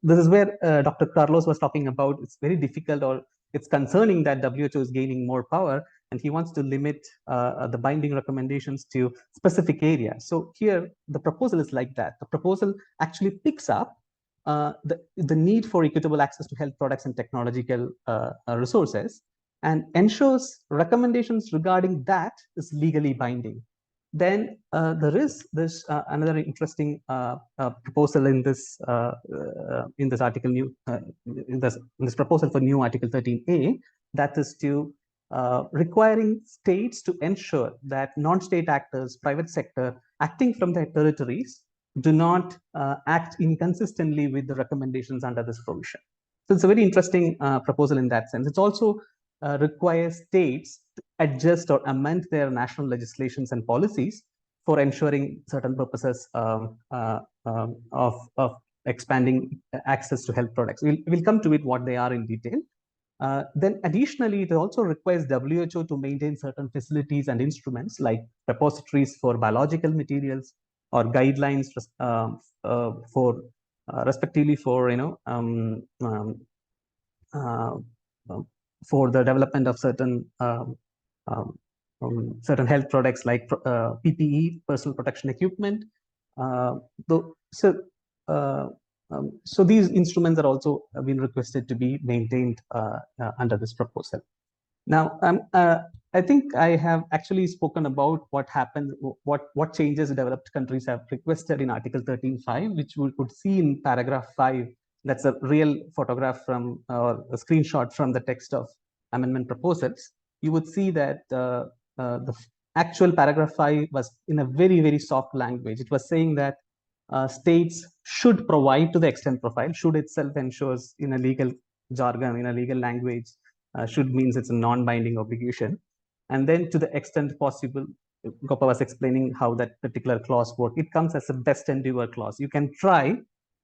this is where Dr. Carlos was talking about, it's very difficult, or it's concerning that WHO is gaining more power, and he wants to limit the binding recommendations to specific areas. So here, the proposal is like that. The proposal actually picks up the need for equitable access to health products and technological resources, and ensures recommendations regarding that is legally binding. Then there is this another interesting proposal in this article, in this proposal for new Article 13A, that is to requiring states to ensure that non-state actors, private sector, acting from their territories, do not act inconsistently with the recommendations under this provision. So it's a very interesting proposal in that sense. It also requires states to adjust or amend their national legislations and policies for ensuring certain purposes of expanding access to health products. We'll come to it, what they are in detail. Then additionally, it also requires WHO to maintain certain facilities and instruments like repositories for biological materials, or guidelines for respectively for for the development of certain certain health products like PPE, personal protection equipment. So these instruments are also been requested to be maintained under this proposal. Now, I think I have actually spoken about what happened, what changes developed countries have requested in Article 13.5, which we could see in paragraph 5. That's a real photograph from, or a screenshot from the text of amendment proposals. You would see that the actual paragraph 5 was in a very, very soft language. It was saying that states should provide to the extent profile, should itself ensures in a legal jargon, in a legal language, should means it's a non-binding obligation. And then to the extent possible, Gopa was explaining how that particular clause works. It comes as a best endeavor clause. You can try,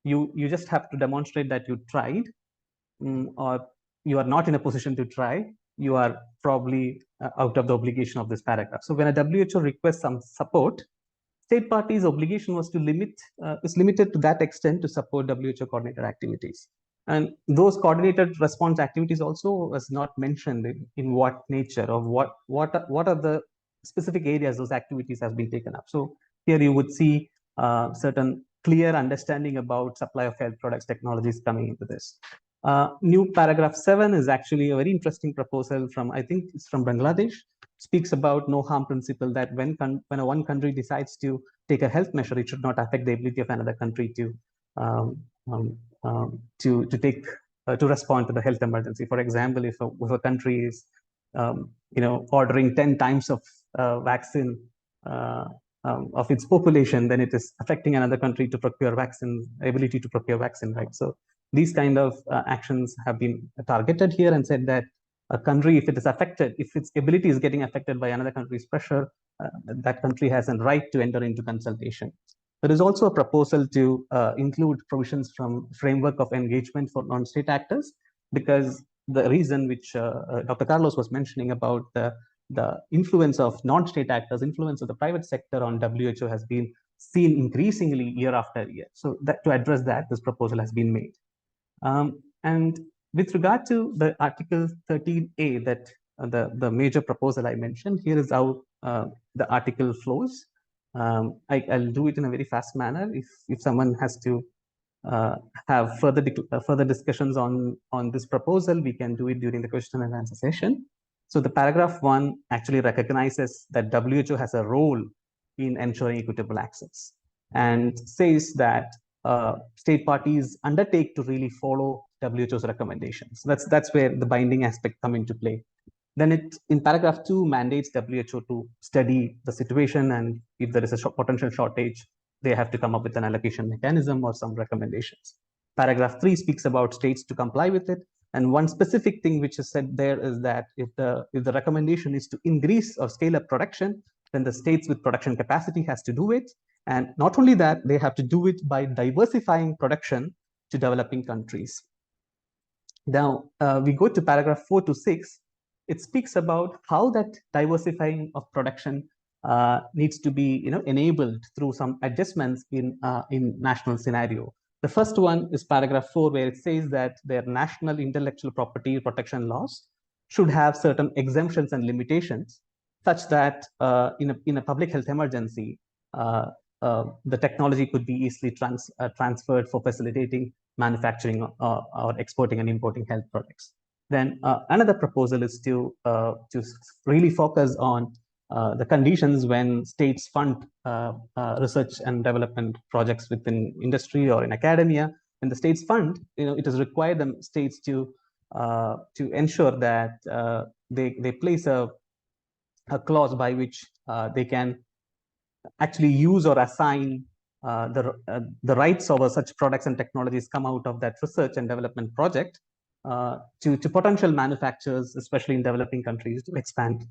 you just have to demonstrate that you tried, or you are not in a position to try, you are probably out of the obligation of this paragraph. So when a WHO requests some support, state parties' obligation was to is limited to that extent to support WHO coordinated activities. And those coordinated response activities also was not mentioned in what nature, or what are the specific areas those activities have been taken up. So here you would see certain clear understanding about supply of health products, technologies coming into this. New paragraph 7 is actually a very interesting proposal from, I think it's from Bangladesh. Speaks about no harm principle, that when one country decides to take a health measure, it should not affect the ability of another country to respond to the health emergency. For example, if a country is ordering 10 times of vaccine of its population, then it is affecting another country to procure vaccine, ability to procure vaccine, right? So these kind of actions have been targeted here, and said that a country, if it is affected, if its ability is getting affected by another country's pressure, that country has a right to enter into consultation. There is also a proposal to include provisions from framework of engagement for non-state actors, because the reason which Dr. Carlos was mentioning about the the influence of non-state actors, influence of the private sector on WHO has been seen increasingly year after year. So that to address that, this proposal has been made. And with regard to the Article 13A, that the major proposal I mentioned, here is how the article flows. I'll do it in a very fast manner. If someone has to have further discussions on this proposal, we can do it during the question and answer session. So the paragraph 1 actually recognizes that WHO has a role in ensuring equitable access, and says that state parties undertake to really follow WHO's recommendations. That's where the binding aspect come into play. Then it, in paragraph 2, mandates WHO to study the situation, and if there is a potential shortage, they have to come up with an allocation mechanism or some recommendations. Paragraph 3 speaks about states to comply with it. And one specific thing which is said there is that if the recommendation is to increase or scale up production, then the states with production capacity has to do it. And not only that, they have to do it by diversifying production to developing countries. Now, we go to paragraph 4 to 6. It speaks about how that diversifying of production needs to be enabled through some adjustments in national scenario. The first one is paragraph 4, where it says that their national intellectual property protection laws should have certain exemptions and limitations, such that in a public health emergency, the technology could be easily transferred for facilitating manufacturing or exporting and importing health products. Then another proposal is to really focus on the conditions when states fund research and development projects within industry or in academia. When the states fund, it is required the states to ensure that they place a clause by which they can actually use or assign the rights over such products and technologies come out of that research and development project to potential manufacturers, especially in developing countries, to expand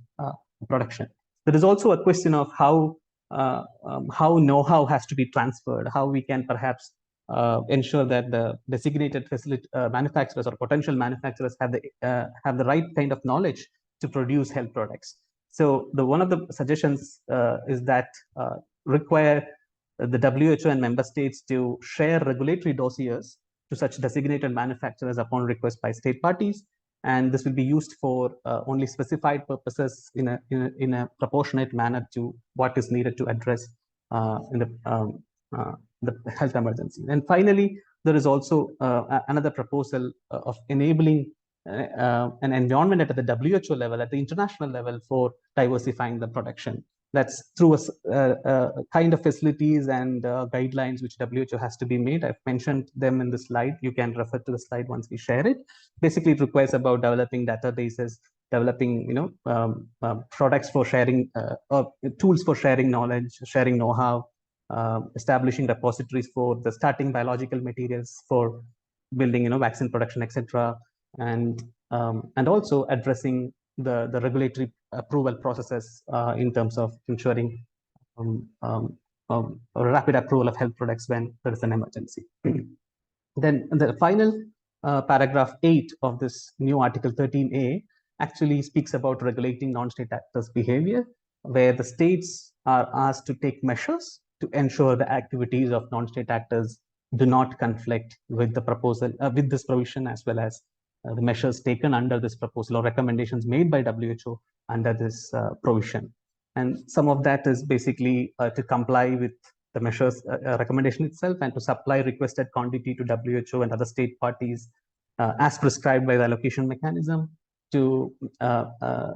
production. There is also a question of how know-how has to be transferred, how we can perhaps ensure that the designated manufacturers or potential manufacturers have the right kind of knowledge to produce health products. So one of the suggestions is that require the WHO and member states to share regulatory dossiers to such designated manufacturers upon request by state parties, and this will be used for only specified purposes in a proportionate manner to what is needed to address in the health emergency. And finally, there is also another proposal of enabling an environment at the WHO level, at the international level, for diversifying the production. That's through a kind of facilities and guidelines which WHO has to be made. I've mentioned them in the slide. You can refer to the slide once we share it. Basically, it requires about developing databases, developing products for sharing, or tools for sharing knowledge, sharing know-how, establishing repositories for the starting biological materials for building vaccine production, etc., and also addressing the regulatory approval processes in terms of ensuring a rapid approval of health products when there is an emergency. Then the final paragraph 8 of this new Article 13A actually speaks about regulating non-state actors' behavior, where the states are asked to take measures to ensure the activities of non-state actors do not conflict with the proposal, with this provision, as well as the measures taken under this proposal or recommendations made by WHO under this provision. And some of that is basically to comply with the measures recommendation itself, and to supply requested quantity to WHO and other state parties as prescribed by the allocation mechanism, to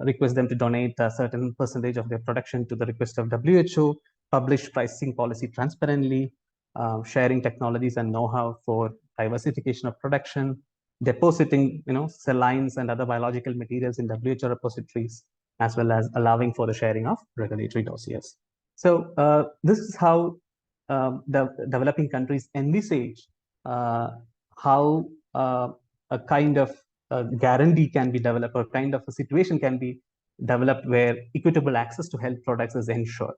request them to donate a certain percentage of their production to the request of WHO, publish pricing policy transparently, sharing technologies and know-how for diversification of production, depositing cell lines and other biological materials in WHO repositories, as well as allowing for the sharing of regulatory dossiers. So this is how the developing countries envisage how a kind of guarantee can be developed, or kind of a situation can be developed where equitable access to health products is ensured.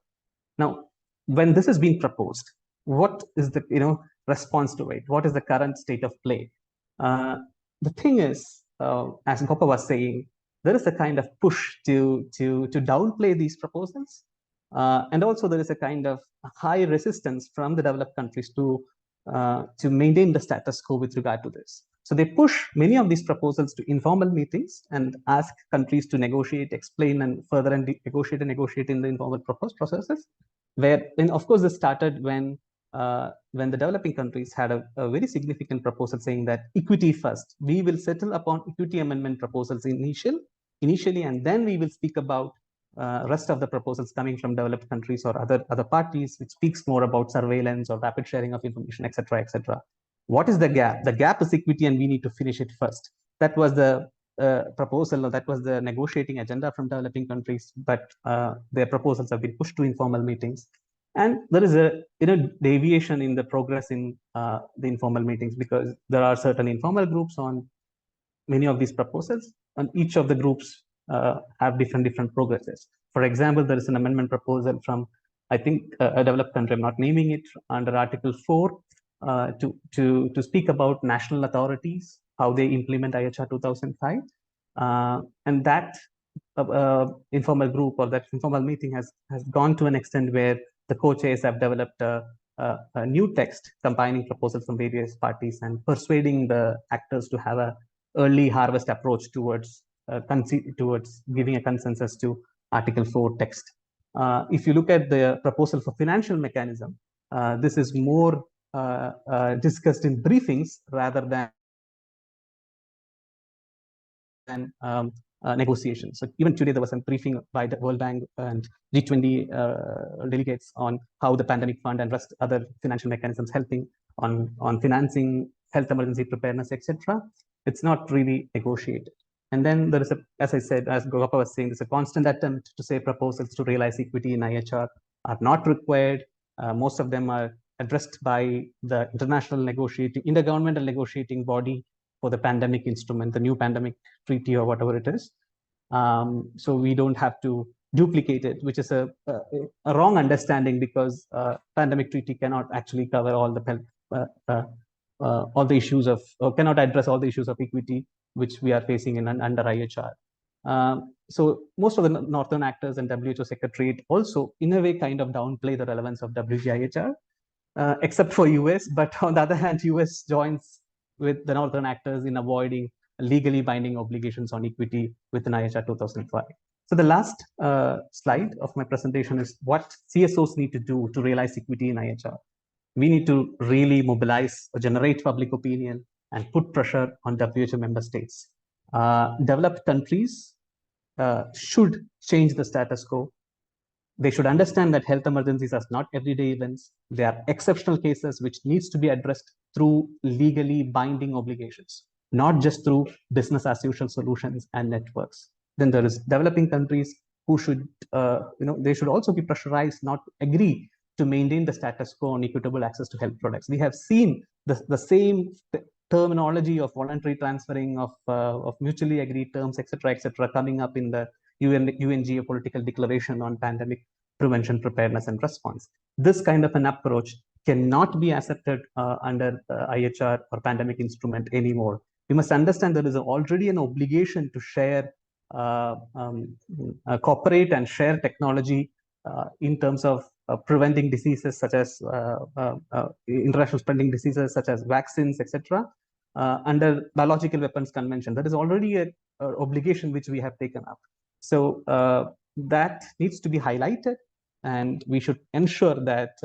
Now, when this has been proposed, what is the response to it? What is the current state of play? The thing is, as Gopa was saying, there is a kind of push to downplay these proposals. And also there is a kind of high resistance from the developed countries to maintain the status quo with regard to this. So they push many of these proposals to informal meetings and ask countries to negotiate, explain, and further negotiate in the informal processes. And of course, this started when the developing countries had a very significant proposal saying that equity first. We will settle upon equity amendment proposals initially, and then we will speak about rest of the proposals coming from developed countries or other parties, which speaks more about surveillance or rapid sharing of information, etc., etc. What is the gap? The gap is equity, and we need to finish it first. That was the proposal, or that was the negotiating agenda from developing countries, but their proposals have been pushed to informal meetings. And there is a deviation in the progress in the informal meetings, because there are certain informal groups on many of these proposals, and each of the groups have different progresses. For example, there is an amendment proposal from, I think, a developed country, I'm not naming it, under Article 4, to speak about national authorities, how they implement IHR 2005. And that informal group, or that informal meeting, has gone to an extent where the co-chairs have developed a new text combining proposals from various parties and persuading the actors to have an early harvest approach towards giving a consensus to Article 4 text. If you look at the proposal for financial mechanism, this is more discussed in briefings rather than negotiations. So even today, there was a briefing by the World Bank and G20 delegates on how the pandemic fund and rest other financial mechanisms helping on financing health emergency preparedness, etc. It's not really negotiated. And then there is as I said, as Gopal was saying, there's a constant attempt to say proposals to realize equity in IHR are not required. Most of them are addressed by the intergovernmental negotiating body for the pandemic instrument, the new pandemic treaty, or whatever it is. So we don't have to duplicate it, which is a wrong understanding, because pandemic treaty cannot actually cover all the issues of, or cannot address all the issues of equity which we are facing under IHR. So most of the northern actors and WHO Secretariat also, in a way, kind of downplay the relevance of WGIHR, except for US. But on the other hand, US joins with the northern actors in avoiding legally binding obligations on equity within IHR 2005. So the last slide of my presentation is what CSOs need to do to realize equity in IHR. We need to really mobilize or generate public opinion and put pressure on WHO member states. Developed countries should change the status quo. They should understand that health emergencies are not everyday events. They are exceptional cases which needs to be addressed through legally binding obligations, not just through business as usual solutions and networks. Then there is developing countries who should, they should also be pressurized not to agree to maintain the status quo on equitable access to health products. We have seen the same terminology of voluntary transferring of mutually agreed terms, etc., coming up in the UN geopolitical declaration on pandemic prevention, preparedness, and response. This kind of an approach cannot be accepted under IHR or pandemic instrument anymore. We must understand there is already an obligation to share, cooperate and share technology in terms of preventing diseases such as international spreading diseases such as vaccines, etc. Under Biological Weapons Convention. There is already an obligation which we have taken up. So that needs to be highlighted, and we should ensure that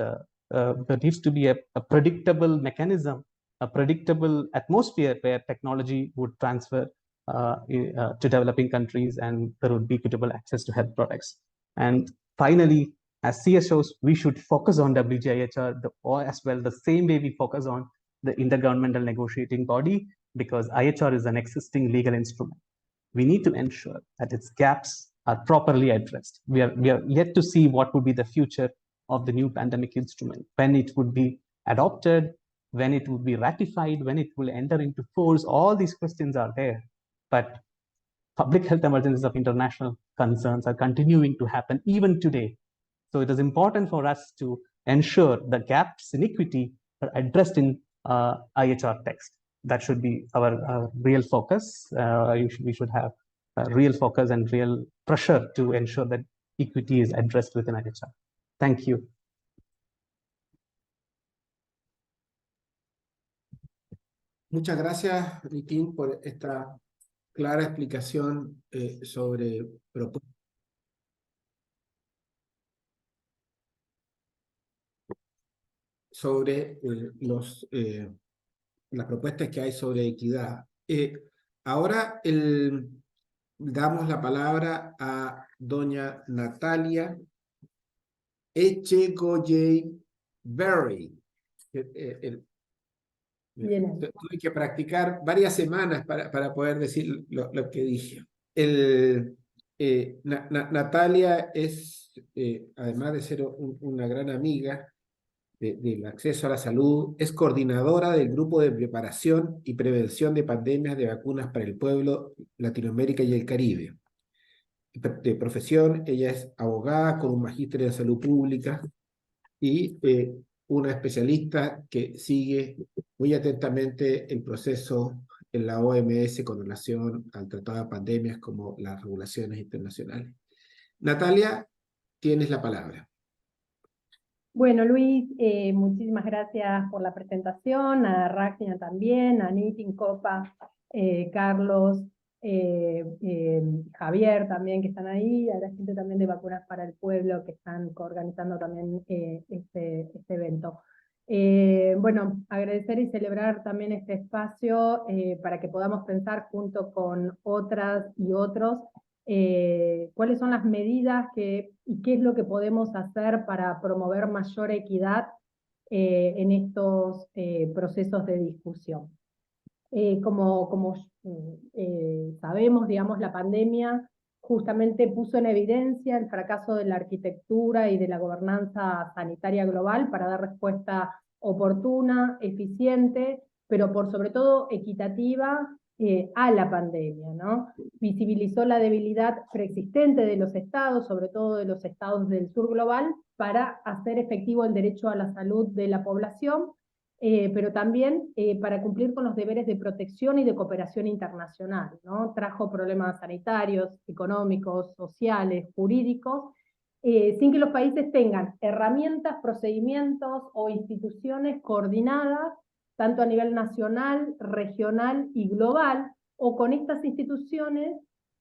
there needs to be a predictable mechanism, a predictable atmosphere where technology would transfer to developing countries, and there would be equitable access to health products. And finally, as CSOs, we should focus on WGIHR as well, the same way we focus on the intergovernmental negotiating body, because IHR is an existing legal instrument. We need to ensure that its gaps are properly addressed. We are yet to see what would be the future of the new pandemic instrument, when it would be adopted, when it would be ratified, when it will enter into force. All these questions are there, but public health emergencies of international concerns are continuing to happen even today. So it is important for us to ensure the gaps in equity are addressed in IHR text. That should be our real focus. We should have real focus and real pressure to ensure that equity is addressed within IHR. Thank you. Muchas gracias, Nitin, por esta clara explicación sobre las propuestas que hay sobre equidad. Ahora damos la palabra a doña Natalia Echegoyen-Berry. Tuve que practicar varias semanas para poder decir lo que dije. Natalia es, además de ser una gran amiga del acceso a la salud, es coordinadora del Grupo de Preparación y Prevención de Pandemias de Vacunas para el Pueblo, Latinoamérica y el Caribe. De profesión, ella es abogada con un magíster en salud pública y una especialista que sigue muy atentamente el proceso en la OMS con relación al tratado de pandemias como las regulaciones internacionales. Natalia, tienes la palabra. Bueno, Luis, muchísimas gracias por la presentación, a Ragnar también, a Nitin, Copa, Carlos, Javier también que están ahí, a la gente también de Vacunas para el Pueblo que están coorganizando también este evento. Bueno, agradecer y celebrar también este espacio para que podamos pensar junto con otras y otros cuáles son las medidas y qué es lo que podemos hacer para promover mayor equidad en estos procesos de discusión. Como sabemos, digamos, la pandemia justamente puso en evidencia el fracaso de la arquitectura y de la gobernanza sanitaria global para dar respuesta oportuna, eficiente, pero por sobre todo equitativa a la pandemia, ¿no? Visibilizó la debilidad preexistente de los estados, sobre todo de los estados del sur global, para hacer efectivo el derecho a la salud de la población, pero también para cumplir con los deberes de protección y de cooperación internacional, ¿no? Trajo problemas sanitarios, económicos, sociales, jurídicos, sin que los países tengan herramientas, procedimientos o instituciones coordinadas, tanto a nivel nacional, regional y global, o con estas instituciones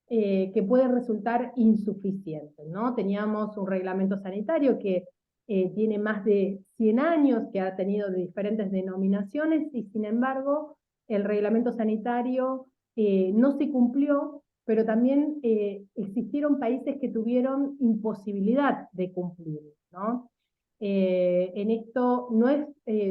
que pueden resultar insuficientes, ¿no? Teníamos un reglamento sanitario que tiene más de 100 años, que ha tenido diferentes denominaciones, y sin embargo el reglamento sanitario no se cumplió, pero también existieron países que tuvieron imposibilidad de cumplir, ¿no? En esto no es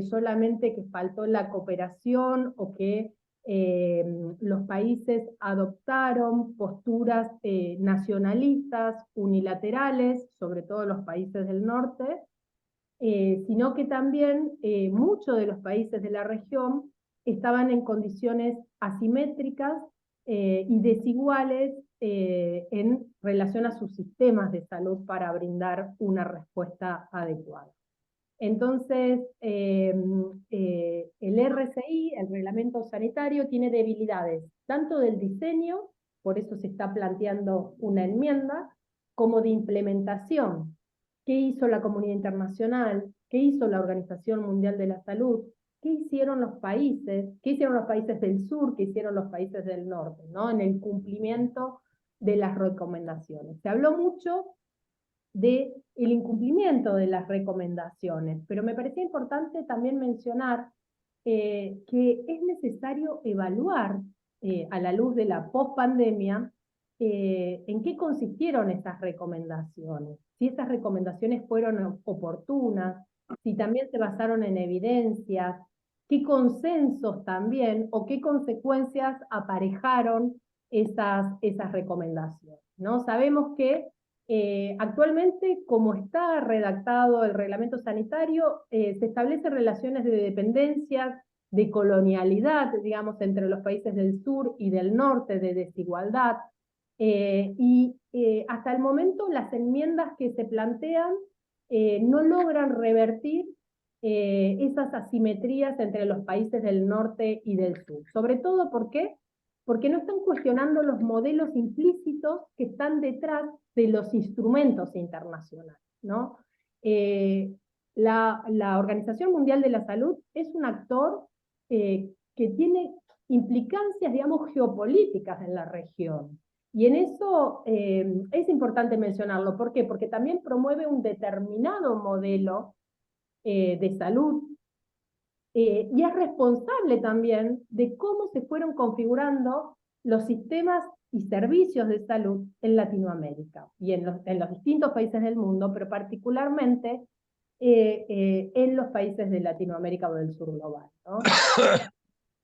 solamente que faltó la cooperación o que los países adoptaron posturas nacionalistas, unilaterales, sobre todo los países del norte, sino que también muchos de los países de la región estaban en condiciones asimétricas y desiguales en relación a sus sistemas de salud para brindar una respuesta adecuada. Entonces, el RCI, el Reglamento Sanitario, tiene debilidades, tanto del diseño, por eso se está planteando una enmienda, como de implementación. ¿Qué hizo la comunidad internacional? ¿Qué hizo la Organización Mundial de la Salud? ¿Qué hicieron los países? ¿Qué hicieron los países del sur? ¿Qué hicieron los países del norte, ¿no? En el cumplimiento de las recomendaciones. Se habló mucho del incumplimiento de las recomendaciones, pero me parecía importante también mencionar que es necesario evaluar a la luz de la pospandemia en qué consistieron esas recomendaciones, si esas recomendaciones fueron oportunas, si también se basaron en evidencias, qué consensos también o qué consecuencias aparejaron esas recomendaciones, ¿no? Sabemos que actualmente, como está redactado el reglamento sanitario, se establecen relaciones de dependencias, de colonialidad, digamos, entre los países del sur y del norte, de desigualdad, y hasta el momento las enmiendas que se plantean no logran revertir esas asimetrías entre los países del norte y del sur. Sobre todo, ¿por qué? porque no están cuestionando los modelos implícitos que están detrás de los instrumentos internacionales, ¿no? La Organización Mundial de la Salud es un actor que tiene implicancias, digamos, geopolíticas en la región. Y en eso es importante mencionarlo. ¿Por qué? Porque también promueve un determinado modelo de salud y es responsable también de cómo se fueron configurando los sistemas y servicios de salud en Latinoamérica y en los distintos países del mundo, pero particularmente en los países de Latinoamérica o del sur global, ¿no?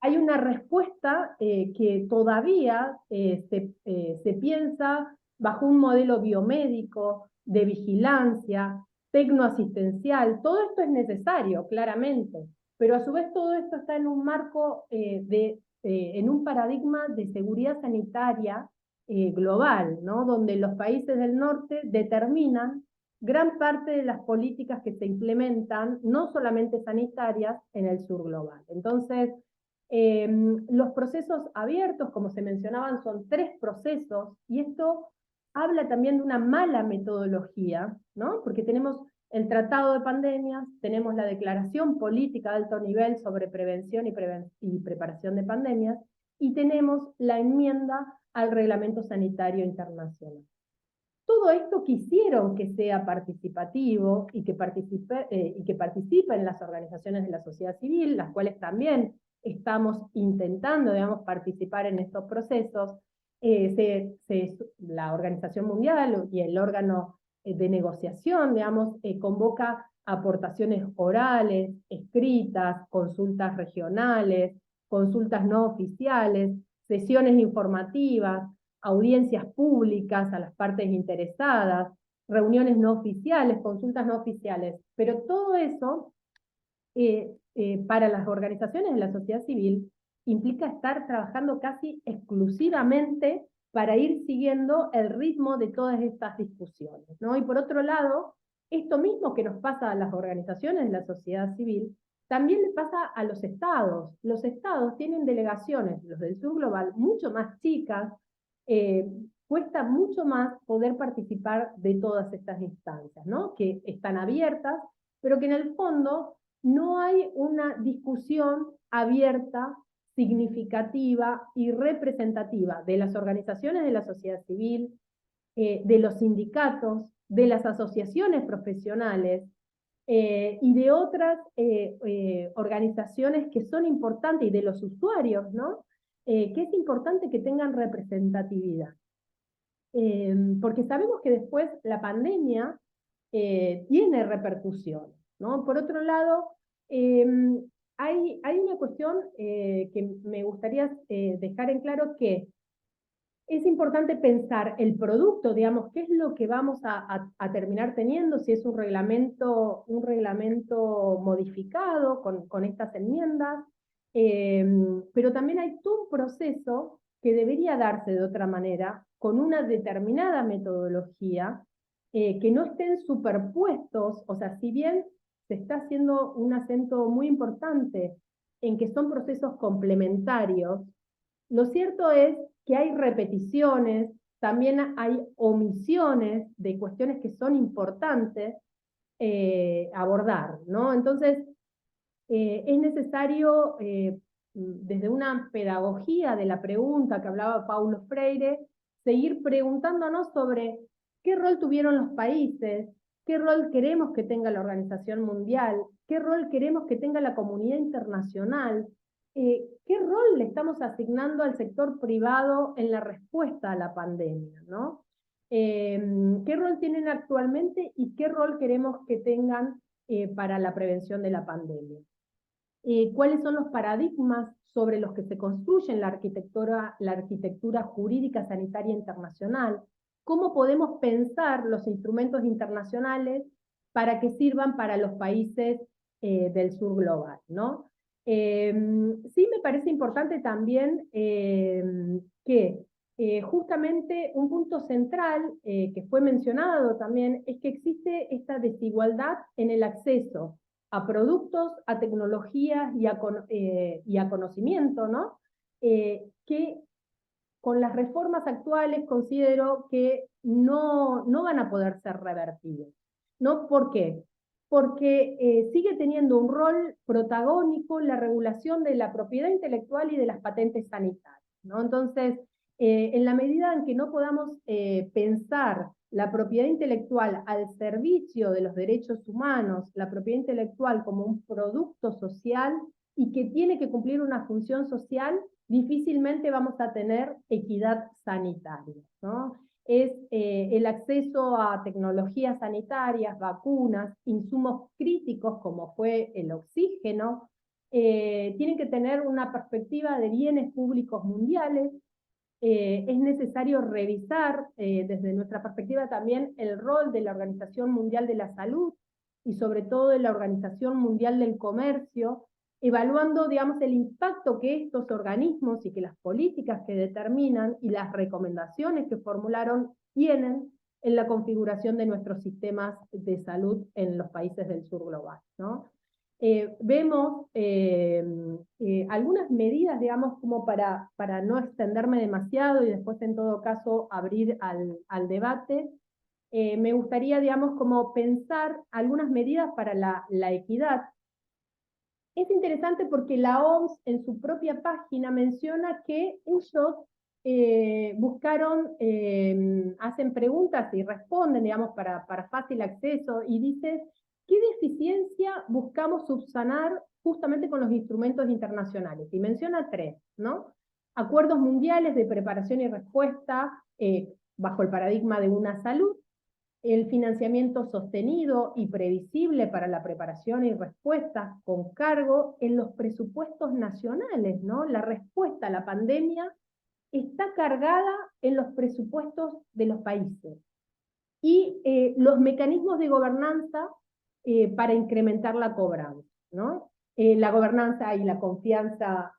Hay una respuesta que todavía se piensa bajo un modelo biomédico, de vigilancia, tecnoasistencial. Todo esto es necesario, claramente, pero a su vez todo esto está en un marco, en un paradigma de seguridad sanitaria global, ¿no? Donde los países del norte determinan gran parte de las políticas que se implementan, no solamente sanitarias, en el sur global. Entonces, los procesos abiertos, como se mencionaban, son 3 procesos, y esto habla también de una mala metodología, ¿no? Porque tenemos el Tratado de Pandemias, tenemos la Declaración Política de Alto Nivel sobre Prevención y Preparación de Pandemias, y tenemos la enmienda al Reglamento Sanitario Internacional. Todo esto quisieron que sea participativo y que participen las organizaciones de la sociedad civil, las cuales también estamos intentando, digamos, participar en estos procesos. La Organización Mundial y el órgano de negociación, digamos, convoca aportaciones orales, escritas, consultas regionales, consultas no oficiales, sesiones informativas, audiencias públicas a las partes interesadas, reuniones no oficiales, consultas no oficiales, pero todo eso para las organizaciones de la sociedad civil implica estar trabajando casi exclusivamente para ir siguiendo el ritmo de todas estas discusiones, ¿no? Y por otro lado, esto mismo que nos pasa a las organizaciones de la sociedad civil, también le pasa a los estados. Los estados tienen delegaciones, los del sur global, mucho más chicas, cuesta mucho más poder participar de todas estas instancias, ¿no? Que están abiertas, pero que en el fondo no hay una discusión abierta, significativa y representativa de las organizaciones de la sociedad civil, de los sindicatos, de las asociaciones profesionales y de otras organizaciones que son importantes, y de los usuarios, ¿no? Que es importante que tengan representatividad. Porque sabemos que después la pandemia tiene repercusiones, ¿no? Por otro lado, hay una cuestión que me gustaría dejar en claro, que es importante pensar el producto, digamos, qué es lo que vamos a terminar teniendo, si es un reglamento modificado con estas enmiendas, pero también hay todo un proceso que debería darse de otra manera, con una determinada metodología, que no estén superpuestos. O sea, si bien se está haciendo un acento muy importante en que son procesos complementarios, lo cierto es que hay repeticiones, también hay omisiones de cuestiones que son importantes abordar, ¿no? Entonces, es necesario, desde una pedagogía de la pregunta que hablaba Paulo Freire, seguir preguntándonos sobre qué rol tuvieron los países, qué rol queremos que tenga la Organización Mundial, qué rol queremos que tenga la comunidad internacional, qué rol le estamos asignando al sector privado en la respuesta a la pandemia, ¿no? ¿Qué rol tienen actualmente y qué rol queremos que tengan para la prevención de la pandemia? ¿Cuáles son los paradigmas sobre los que se construye la arquitectura jurídica sanitaria internacional? ¿Cómo podemos pensar los instrumentos internacionales para que sirvan para los países del sur global, ¿no? Sí me parece importante también que justamente un punto central que fue mencionado también es que existe esta desigualdad en el acceso a productos, a tecnologías y a conocimiento, ¿no? Que con las reformas actuales considero que no van a poder ser revertidos, ¿no? ¿Por qué? Porque sigue teniendo un rol protagónico la regulación de la propiedad intelectual y de las patentes sanitarias, ¿no? Entonces, en la medida en que no podamos pensar la propiedad intelectual al servicio de los derechos humanos, la propiedad intelectual como un producto social y que tiene que cumplir una función social, difícilmente vamos a tener equidad sanitaria, ¿no? Es el acceso a tecnologías sanitarias, vacunas, insumos críticos como fue el oxígeno, tienen que tener una perspectiva de bienes públicos mundiales. Es necesario revisar desde nuestra perspectiva también el rol de la Organización Mundial de la Salud y sobre todo de la Organización Mundial del Comercio, evaluando, digamos, el impacto que estos organismos y que las políticas que determinan y las recomendaciones que formularon tienen en la configuración de nuestros sistemas de salud en los países del sur global, ¿no? Vemos algunas medidas, digamos, como para no extenderme demasiado y después en todo caso abrir al debate. Me gustaría, digamos, como pensar algunas medidas para la equidad. Es interesante porque la OMS en su propia página menciona que ellos buscaron, hacen preguntas y responden, digamos, para fácil acceso, y dice, ¿qué deficiencia buscamos subsanar justamente con los instrumentos internacionales? Y menciona 3, ¿no? Acuerdos mundiales de preparación y respuesta bajo el paradigma de una salud, el financiamiento sostenido y previsible para la preparación y respuesta con cargo en los presupuestos nacionales, ¿no? La respuesta a la pandemia está cargada en los presupuestos de los países. Y los mecanismos de gobernanza para incrementar la cobranza, ¿no? La gobernanza y la confianza.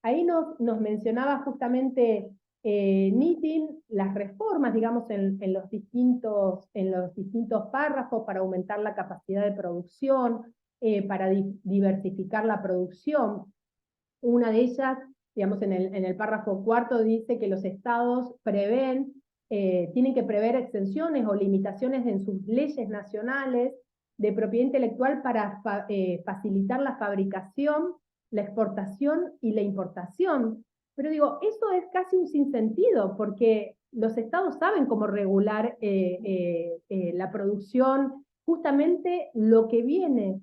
Ahí nos mencionaba justamente Nitin las reformas, digamos, en los distintos párrafos para aumentar la capacidad de producción, para diversificar la producción. Una de ellas, digamos, en el párrafo 4 dice que los estados tienen que prever exenciones o limitaciones en sus leyes nacionales de propiedad intelectual para facilitar la fabricación, la exportación y la importación. Pero digo, eso es casi un sinsentido, porque los estados saben cómo regular la producción. Justamente lo que viene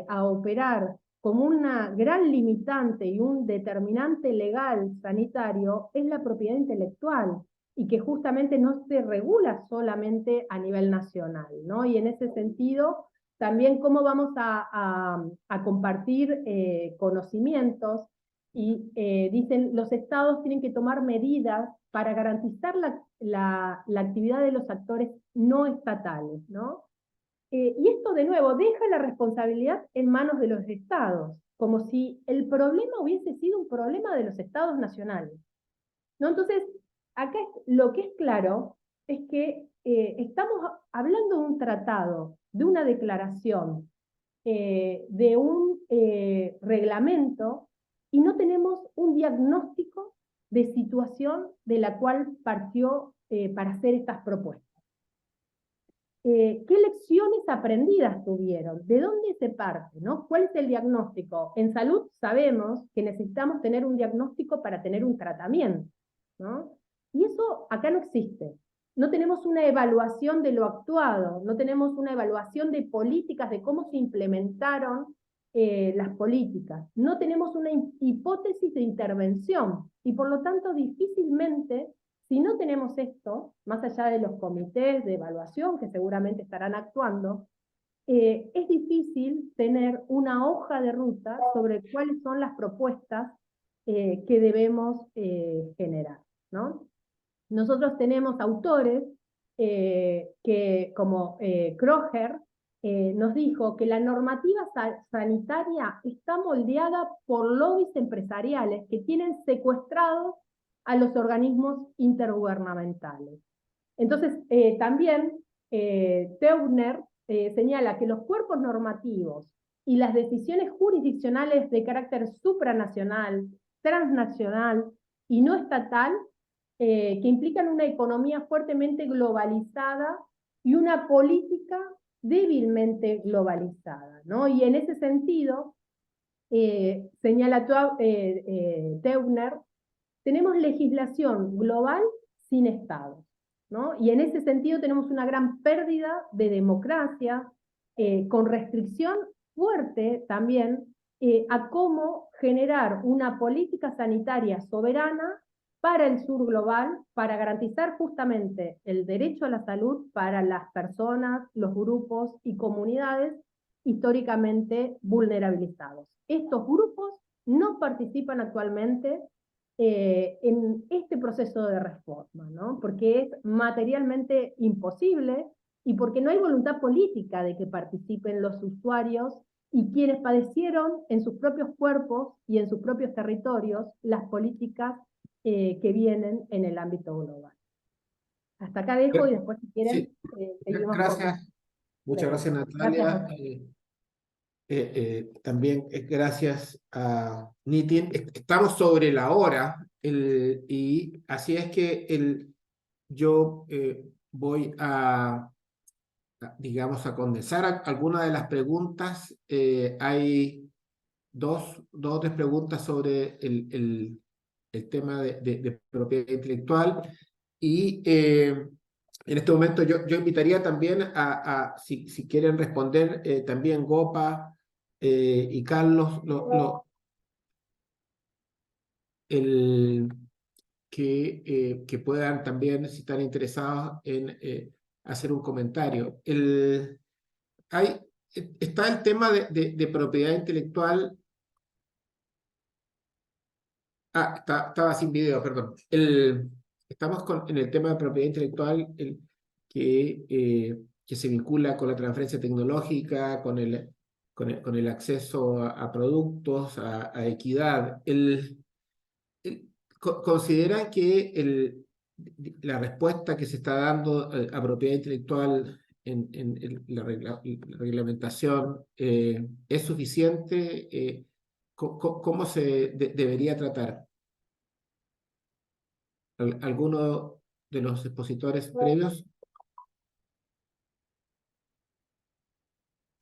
a operar como una gran limitante y un determinante legal sanitario es la propiedad intelectual, y que justamente no se regula solamente a nivel nacional, ¿no? Y en ese sentido, también cómo vamos a compartir conocimientos, y dicen, los estados tienen que tomar medidas para garantizar la actividad de los actores no estatales, ¿no? Y esto, de nuevo, deja la responsabilidad en manos de los estados, como si el problema hubiese sido un problema de los estados nacionales, ¿no? Entonces, acá lo que es claro es que estamos hablando de un tratado, de una declaración, de un reglamento, y no tenemos un diagnóstico de situación de la cual partió para hacer estas propuestas. ¿Qué lecciones aprendidas tuvieron? ¿De dónde se parte, ¿no? ¿Cuál es el diagnóstico? En salud sabemos que necesitamos tener un diagnóstico para tener un tratamiento, ¿no? Y eso acá no existe. No tenemos una evaluación de lo actuado, no tenemos una evaluación de políticas, de cómo se implementaron las políticas. No tenemos una hipótesis de intervención, y por lo tanto difícilmente, si no tenemos esto, más allá de los comités de evaluación que seguramente estarán actuando, es difícil tener una hoja de ruta sobre cuáles son las propuestas que debemos generar, ¿no? Nosotros tenemos autores que, como Kroger, nos dijo que la normativa sanitaria está moldeada por lobbies empresariales que tienen secuestrados a los organismos intergubernamentales. Entonces, también Teubner señala que los cuerpos normativos y las decisiones jurisdiccionales de carácter supranacional transnacional y no estatal, que implican una economía fuertemente globalizada y una política débilmente globalizada, ¿no? Y en ese sentido, señala Teuner, tenemos legislación global sin Estado, ¿no? Y en ese sentido tenemos una gran pérdida de democracia, con restricción fuerte también a cómo generar una política sanitaria soberana para el sur global, para garantizar justamente el derecho a la salud para las personas, los grupos y comunidades históricamente vulnerabilizados. Estos grupos no participan actualmente en este proceso de reforma, ¿no? Porque es materialmente imposible y porque no hay voluntad política de que participen los usuarios y quienes padecieron en sus propios cuerpos y en sus propios territorios las políticas que vienen en el ámbito global. Hasta acá dejo y después, si quieren, Sí, seguimos gracias. Muchas gracias, Natalia. También gracias a Nitin. Estamos sobre la hora y así es que yo voy digamos, a condensar algunas de las preguntas. Hay dos o tres preguntas sobre el tema de propiedad intelectual y en este momento yo invitaría también si quieren responder, también Gopa y Carlos, que puedan también, si están interesados en hacer un comentario. Está el tema de propiedad intelectual. Estaba sin video, perdón. Estamos en el tema de propiedad intelectual que se vincula con la transferencia tecnológica, con el acceso a productos, a equidad. ¿Consideran que la respuesta que se está dando a propiedad intelectual en la reglamentación es suficiente? ¿Cómo se debería tratar? ¿Alguno de los expositores previos?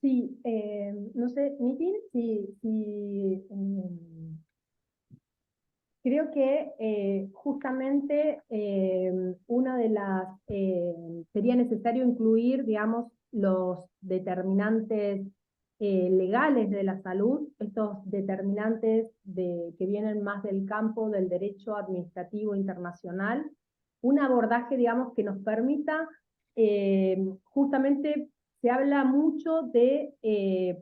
Sí, no sé, Nitin, creo que justamente una de las, sería necesario incluir, digamos, los determinantes legales de la salud, estos determinantes que vienen más del campo del derecho administrativo internacional, un abordaje, digamos, que nos permita, justamente se habla mucho de,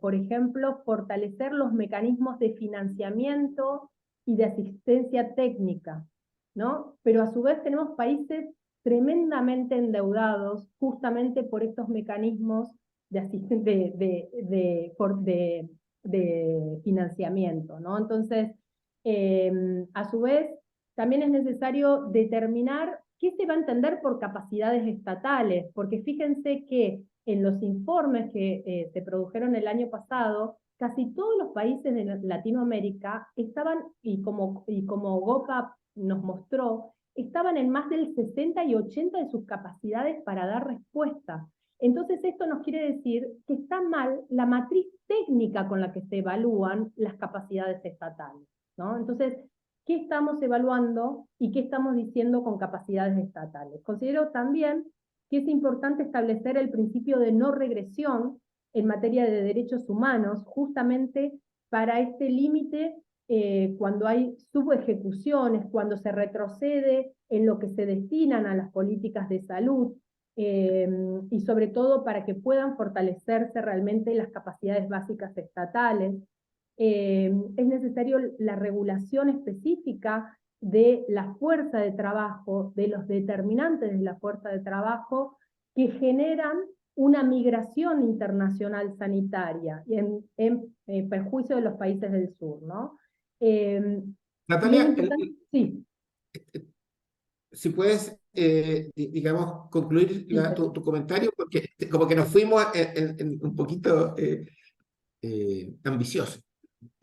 por ejemplo, fortalecer los mecanismos de financiamiento y de asistencia técnica, ¿no? Pero a su vez tenemos países tremendamente endeudados justamente por estos mecanismos de financiamiento, ¿no? Entonces, a su vez, también es necesario determinar qué se va a entender por capacidades estatales, porque fíjense que en los informes que se produjeron el año pasado, casi todos los países de Latinoamérica estaban, y como Gopa nos mostró, estaban en más del 60 y 80 de sus capacidades para dar respuesta. Entonces esto nos quiere decir que está mal la matriz técnica con la que se evalúan las capacidades estatales, ¿no? Entonces, ¿qué estamos evaluando y qué estamos diciendo con capacidades estatales? Considero también que es importante establecer el principio de no regresión en materia de derechos humanos, justamente para este límite cuando hay subejecuciones, cuando se retrocede en lo que se destinan a las políticas de salud, y sobre todo para que puedan fortalecerse realmente las capacidades básicas estatales. Es necesario la regulación específica de la fuerza de trabajo, de los determinantes de la fuerza de trabajo que generan una migración internacional sanitaria en perjuicio de los países del sur, ¿no? Natalia, sí. Si puedes, digamos, concluir Sí. tu comentario, porque como que nos fuimos en un poquito ambiciosos.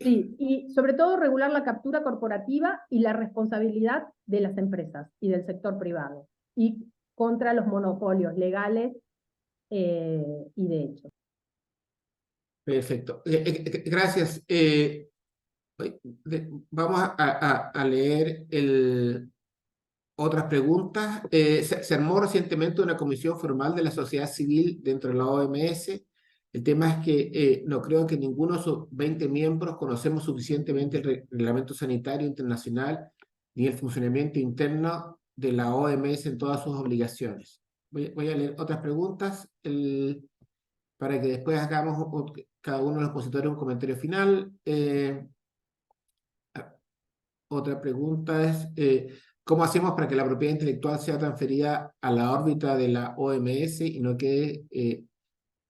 Sí, y sobre todo regular la captura corporativa y la responsabilidad de las empresas y del sector privado, y contra los monopolios legales y de hecho. Perfecto. Gracias. Vamos a leer otras preguntas. Se armó recientemente una comisión formal de la sociedad civil dentro de la OMS. El tema es que no creo que ninguno de sus 20 miembros conocemos suficientemente el Reglamento Sanitario Internacional ni el funcionamiento interno de la OMS en todas sus obligaciones. Voy a leer otras preguntas para que después hagamos cada uno de los expositores un comentario final. Otra pregunta es, ¿cómo hacemos para que la propiedad intelectual sea transferida a la órbita de la OMS y no quede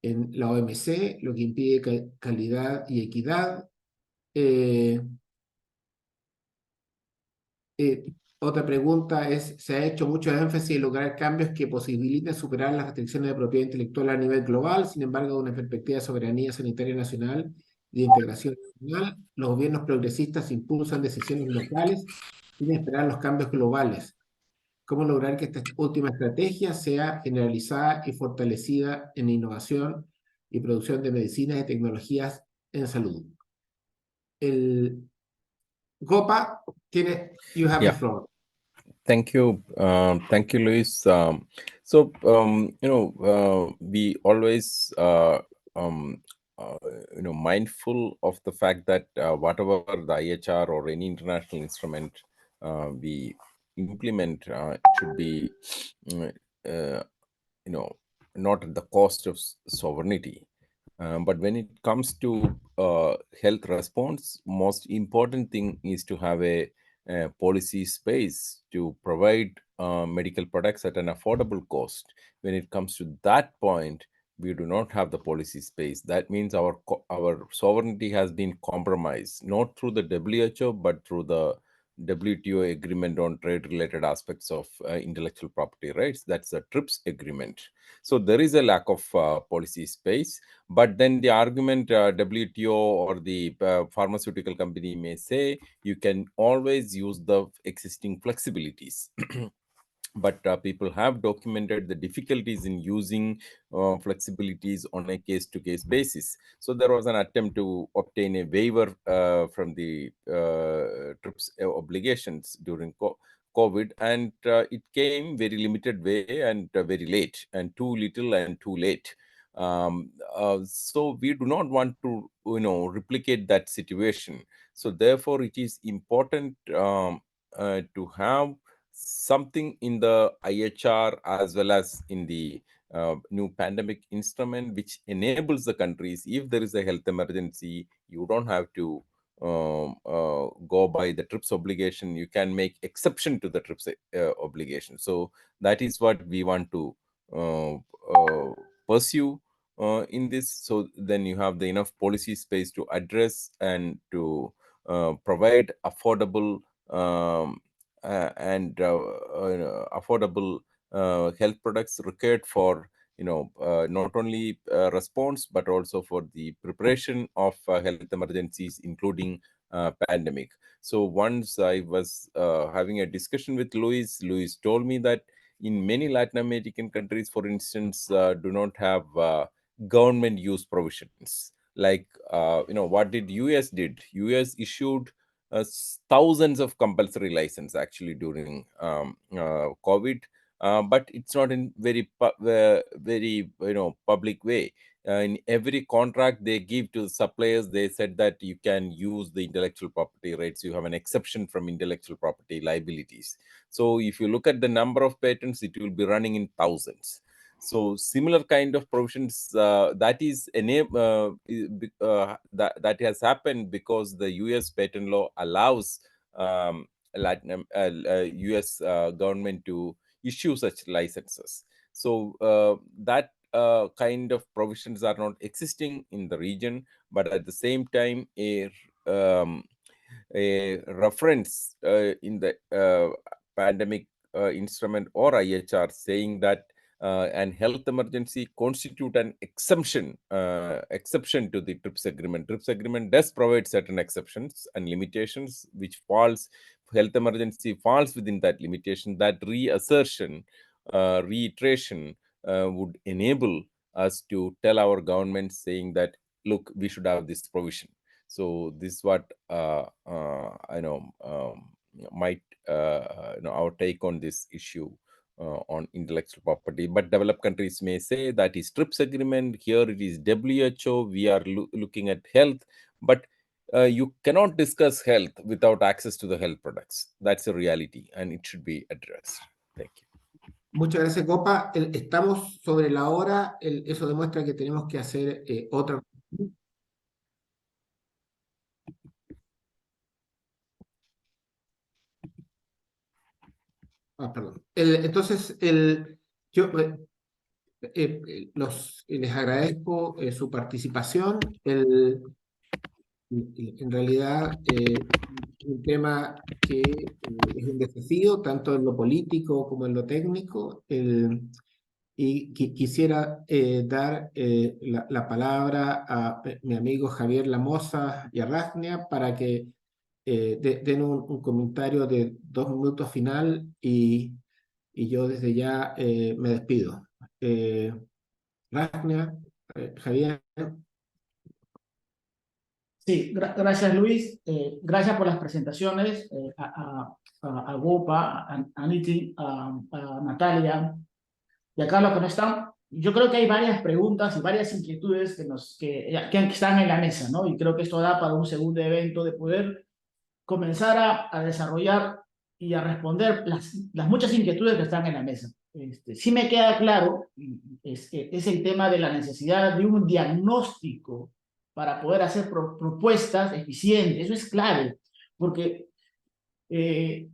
en la OMC, lo que impide calidad y equidad? Otra pregunta es, ¿se ha hecho mucho énfasis en lograr cambios que posibiliten superar las restricciones de propiedad intelectual a nivel global? Sin embargo, de una perspectiva de soberanía sanitaria nacional y de integración nacional, los gobiernos progresistas impulsan decisiones locales sin esperar los cambios globales. ¿Cómo lograr que esta última estrategia sea generalizada y fortalecida en innovación y producción de medicinas y tecnologías en salud? El Gopa you have the Yeah. floor. Thank you, Luis. We always, mindful of the fact that whatever the IHR or any international instrument we implement, it should be, uh, not at the cost of sovereignty. But when it comes to health response, most important thing is to have a policy space to provide medical products at an affordable cost. When it comes to that point, we do not have the policy space. That means our sovereignty has been compromised, not through the WHO, but through the WTO agreement on trade-related aspects of intellectual property rights. That's the TRIPS agreement. So there is a lack of policy space. But then the argument WTO or the pharmaceutical company may say, you can always use the existing flexibilities. But people have documented the difficulties in using flexibilities on a case-to-case basis. So there was an attempt to obtain a waiver from the TRIPS obligations during COVID, and it came very limited way and very late, and too little and too late. So we do not want to, replicate that situation. So therefore, it is important to have something in the IHR as well as in the new pandemic instrument, which enables the countries, if there is a health emergency, you don't have to go by the TRIPS obligation. You can make exception to the TRIPS obligation. So that is what we want to pursue in this. So then you have the enough policy space to address and to provide affordable and affordable health products required for not only response but also for the preparation of health emergencies, including pandemic. So once I was having a discussion with Luis told me that in many Latin American countries, for instance, do not have government use provisions. Like what did US issued thousands of compulsory license actually during COVID, but it's not in very public way. In every contract they give to the suppliers, they said that you can use the intellectual property rights. You have an exception from intellectual property liabilities. So if you look at the number of patents, it will be running in thousands. So similar kind of provisions that has happened because the US patent law allows US government to issue such licenses. So that kind of provisions are not existing in the region, but at the same time a reference in the pandemic instrument or IHR saying that and health emergency constitute an exception to the TRIPS agreement. TRIPS agreement does provide certain exceptions and limitations, which health emergency falls within that limitation. That reassertion, reiteration would enable us to tell our government saying that, look, we should have this provision. So this is what might our take on this issue on intellectual property. But developed countries may say that is TRIPS agreement, here it is WHO, we are looking at health, but you cannot discuss health without access to the health products. That's a reality and it should be addressed. Thank you. Muchas gracias, Copa. Estamos sobre la hora, eso demuestra que tenemos que hacer otra. Perdón. Entonces, yo les agradezco su participación. En realidad, un tema que es un desafío, tanto en lo político como en lo técnico. Y quisiera dar la palabra a mi amigo Javier Lamoza y a Ragnia para que den un comentario de 2 minutos final y yo desde ya me despido. Ragnia, Javier. Sí, gracias Luis, gracias por las presentaciones, a Gopa, a Niti, a Natalia y a Carlos que no están. Yo creo que hay varias preguntas y varias inquietudes que están en la mesa, ¿no? Y creo que esto da para un segundo evento de poder comenzar a desarrollar y a responder las muchas inquietudes que están en la mesa. Sí me queda claro, es el tema de la necesidad de un diagnóstico para poder hacer propuestas eficientes. Eso es clave, porque hay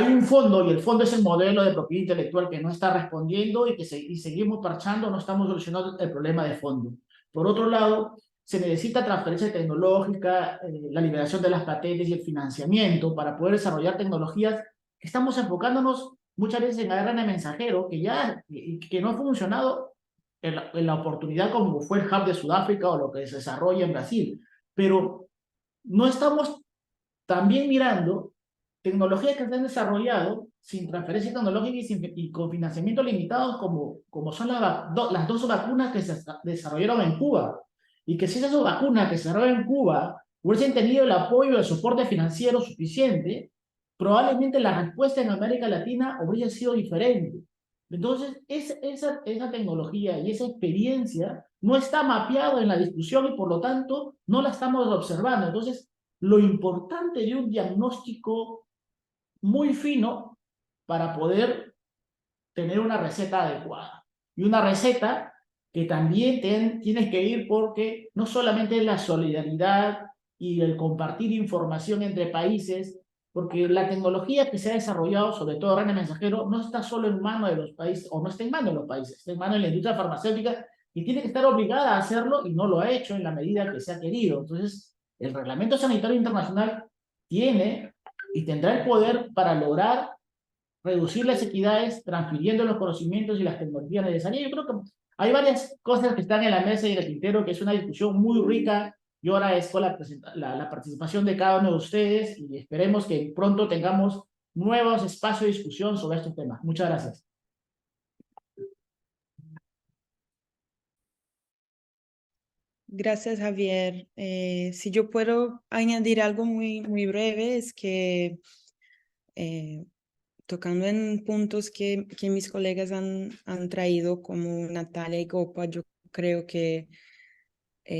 un fondo, y el fondo es el modelo de propiedad intelectual que no está respondiendo y seguimos parchando, no estamos solucionando el problema de fondo. Por otro lado, se necesita transferencia tecnológica, la liberación de las patentes y el financiamiento para poder desarrollar tecnologías que estamos enfocándonos muchas veces en ARN mensajero, que no ha funcionado en la oportunidad como fue el hub de Sudáfrica o lo que se desarrolla en Brasil. Pero no estamos también mirando tecnologías que se han desarrollado sin transferencia tecnológica y con financiamiento limitado como son las 2 vacunas que se desarrollaron en Cuba. Y que si esas vacunas que se desarrollaron en Cuba hubiesen tenido el apoyo y el soporte financiero suficiente, probablemente la respuesta en América Latina hubiese sido diferente. Entonces, esa tecnología y esa experiencia no está mapeado en la discusión y por lo tanto no la estamos observando. Entonces, lo importante de un diagnóstico muy fino para poder tener una receta adecuada. Y una receta que también tienes que ir porque no solamente es la solidaridad y el compartir información entre países, porque la tecnología que se ha desarrollado, sobre todo ARN mensajero, no está solo en manos de los países, o no está en manos de los países, está en manos de la industria farmacéutica y tiene que estar obligada a hacerlo y no lo ha hecho en la medida que se ha querido. Entonces, el Reglamento Sanitario Internacional tiene y tendrá el poder para lograr reducir las equidades, transfiriendo los conocimientos y las tecnologías necesarias. Yo creo que hay varias cosas que están en la mesa y en el tintero, que es una discusión muy rica. Yo agradezco la participación de cada uno de ustedes y esperemos que pronto tengamos nuevos espacios de discusión sobre estos temas. Muchas gracias. Gracias, Javier. Si yo puedo añadir algo muy breve, es que tocando en puntos que mis colegas han traído, como Natalia y Gopa, yo creo que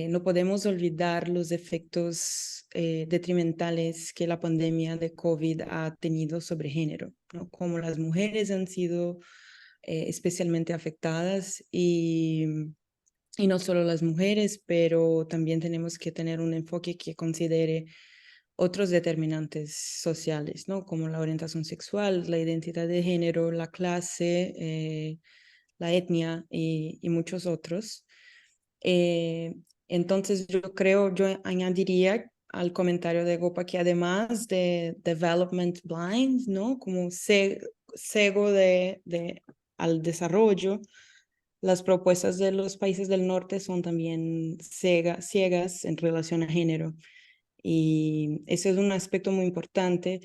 no podemos olvidar los efectos detrimentales que la pandemia de COVID ha tenido sobre género, ¿no? Como las mujeres han sido especialmente afectadas y no solo las mujeres, pero también tenemos que tener un enfoque que considere otros determinantes sociales, ¿no? Como la orientación sexual, la identidad de género, la clase, la etnia y muchos otros. Entonces yo añadiría al comentario de Gopa que además de development blind, ¿no? Como cego al desarrollo. Las propuestas de los países del norte son también ciegas en relación a género. Y ese es un aspecto muy importante.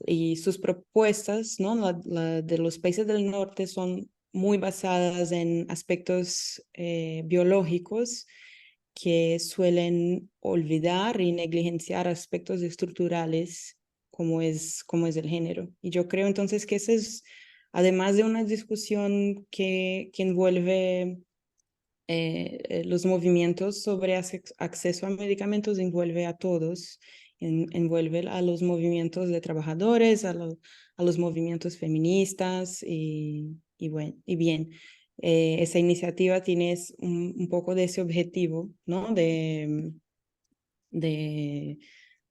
Y sus propuestas, ¿no? La de los países del norte son muy basadas en aspectos biológicos que suelen olvidar y negligenciar aspectos estructurales como es el género. Y yo creo entonces que ese es, además de una discusión que envuelve los movimientos sobre acceso a medicamentos, envuelve a todos, envuelve a los movimientos de trabajadores, a los movimientos feministas y bien. Esa iniciativa tiene un poco de ese objetivo, ¿no? De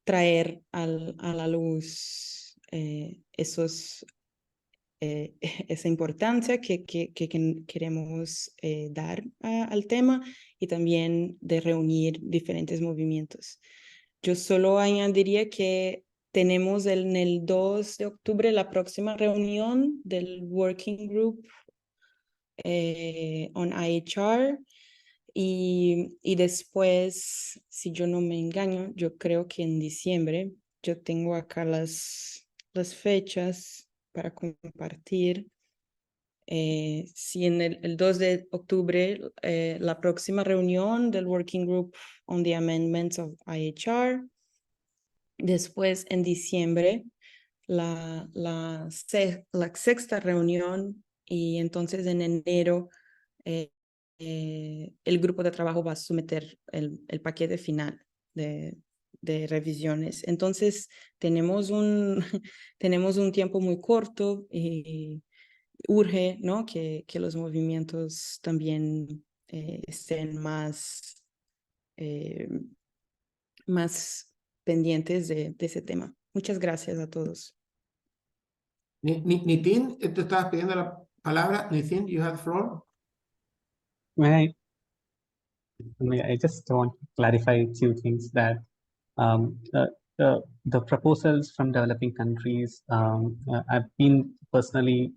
traer a la luz esa importancia que queremos dar al tema y también de reunir diferentes movimientos. Yo solo añadiría que tenemos en el 2 de octubre la próxima reunión del Working Group on IHR y después, si yo no me engaño, yo creo que en diciembre, yo tengo acá las fechas para compartir. Sí, en el 2 de octubre, la próxima reunión del Working Group on the Amendments of IHR. Después, en diciembre, la sexta reunión y entonces en enero el grupo de trabajo va a someter el paquete final de revisiones. Entonces, tenemos un tiempo muy corto y urge, ¿no? que los movimientos también estén más pendientes de ese tema. Muchas gracias a todos. Nitin, te estabas pidiendo la palabra. Nitin, you have the floor. May I just want to clarify a few things that the proposals from developing countries, I've been personally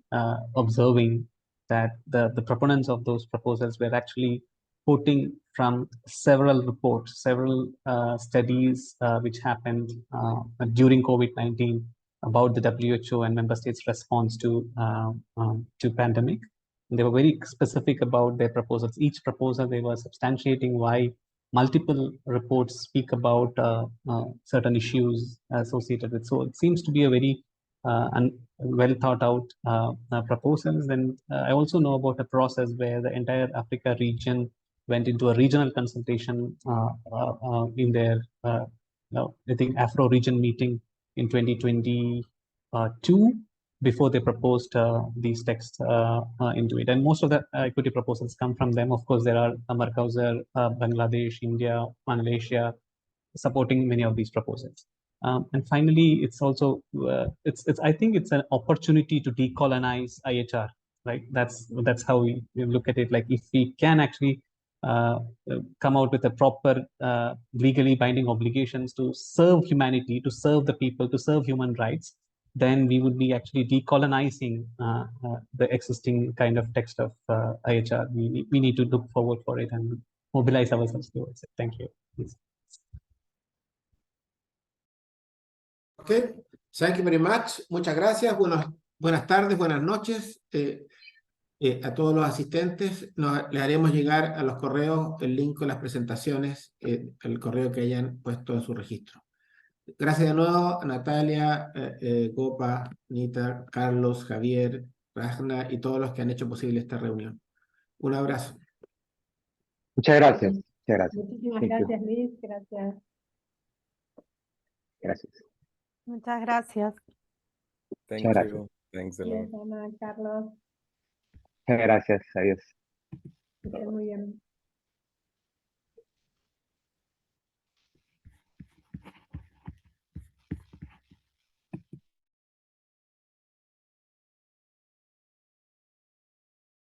observing that the proponents of those proposals were actually quoting from several reports, several studies which happened during COVID-19 about the WHO and member states' response to pandemic. They were very specific about their proposals. Each proposal, they were substantiating why multiple reports speak about certain issues associated with. So it seems to be a very well thought out proposals. And I also know about a process where the entire Africa region went into a regional consultation in their, I think, Afro region meeting in 2022 before they proposed these texts into it. And most of the equity proposals come from them. Of course, there are Mercosur, Bangladesh, India, Malaysia, supporting many of these proposals. And finally, it's also, I think it's an opportunity to decolonize IHR, right? That's how we look at it. Like if we can actually come out with a proper legally binding obligations to serve humanity, to serve the people, to serve human rights, then we would be actually decolonizing the existing kind of text of IHR. We need to look forward for it and mobilize ourselves towards it. Thank you. Please. Okay, thank you very much. Muchas gracias. Buenas tardes, buenas noches a todos los asistentes. Le haremos llegar a los correos el link con las presentaciones, el correo que hayan puesto en su registro. Gracias de nuevo a Natalia, Gopa, Nita, Carlos, Javier, Ragna y todos los que han hecho posible esta reunión. Un abrazo. Muchas gracias. Muchas gracias. Muchísimas gracias, Luis. Gracias. Gracias. Muchas gracias. Thank Muchas gracias. you. Thanks a lot. Gracias, Ana, Carlos. Muchas gracias. Adiós. Que estén muy bien.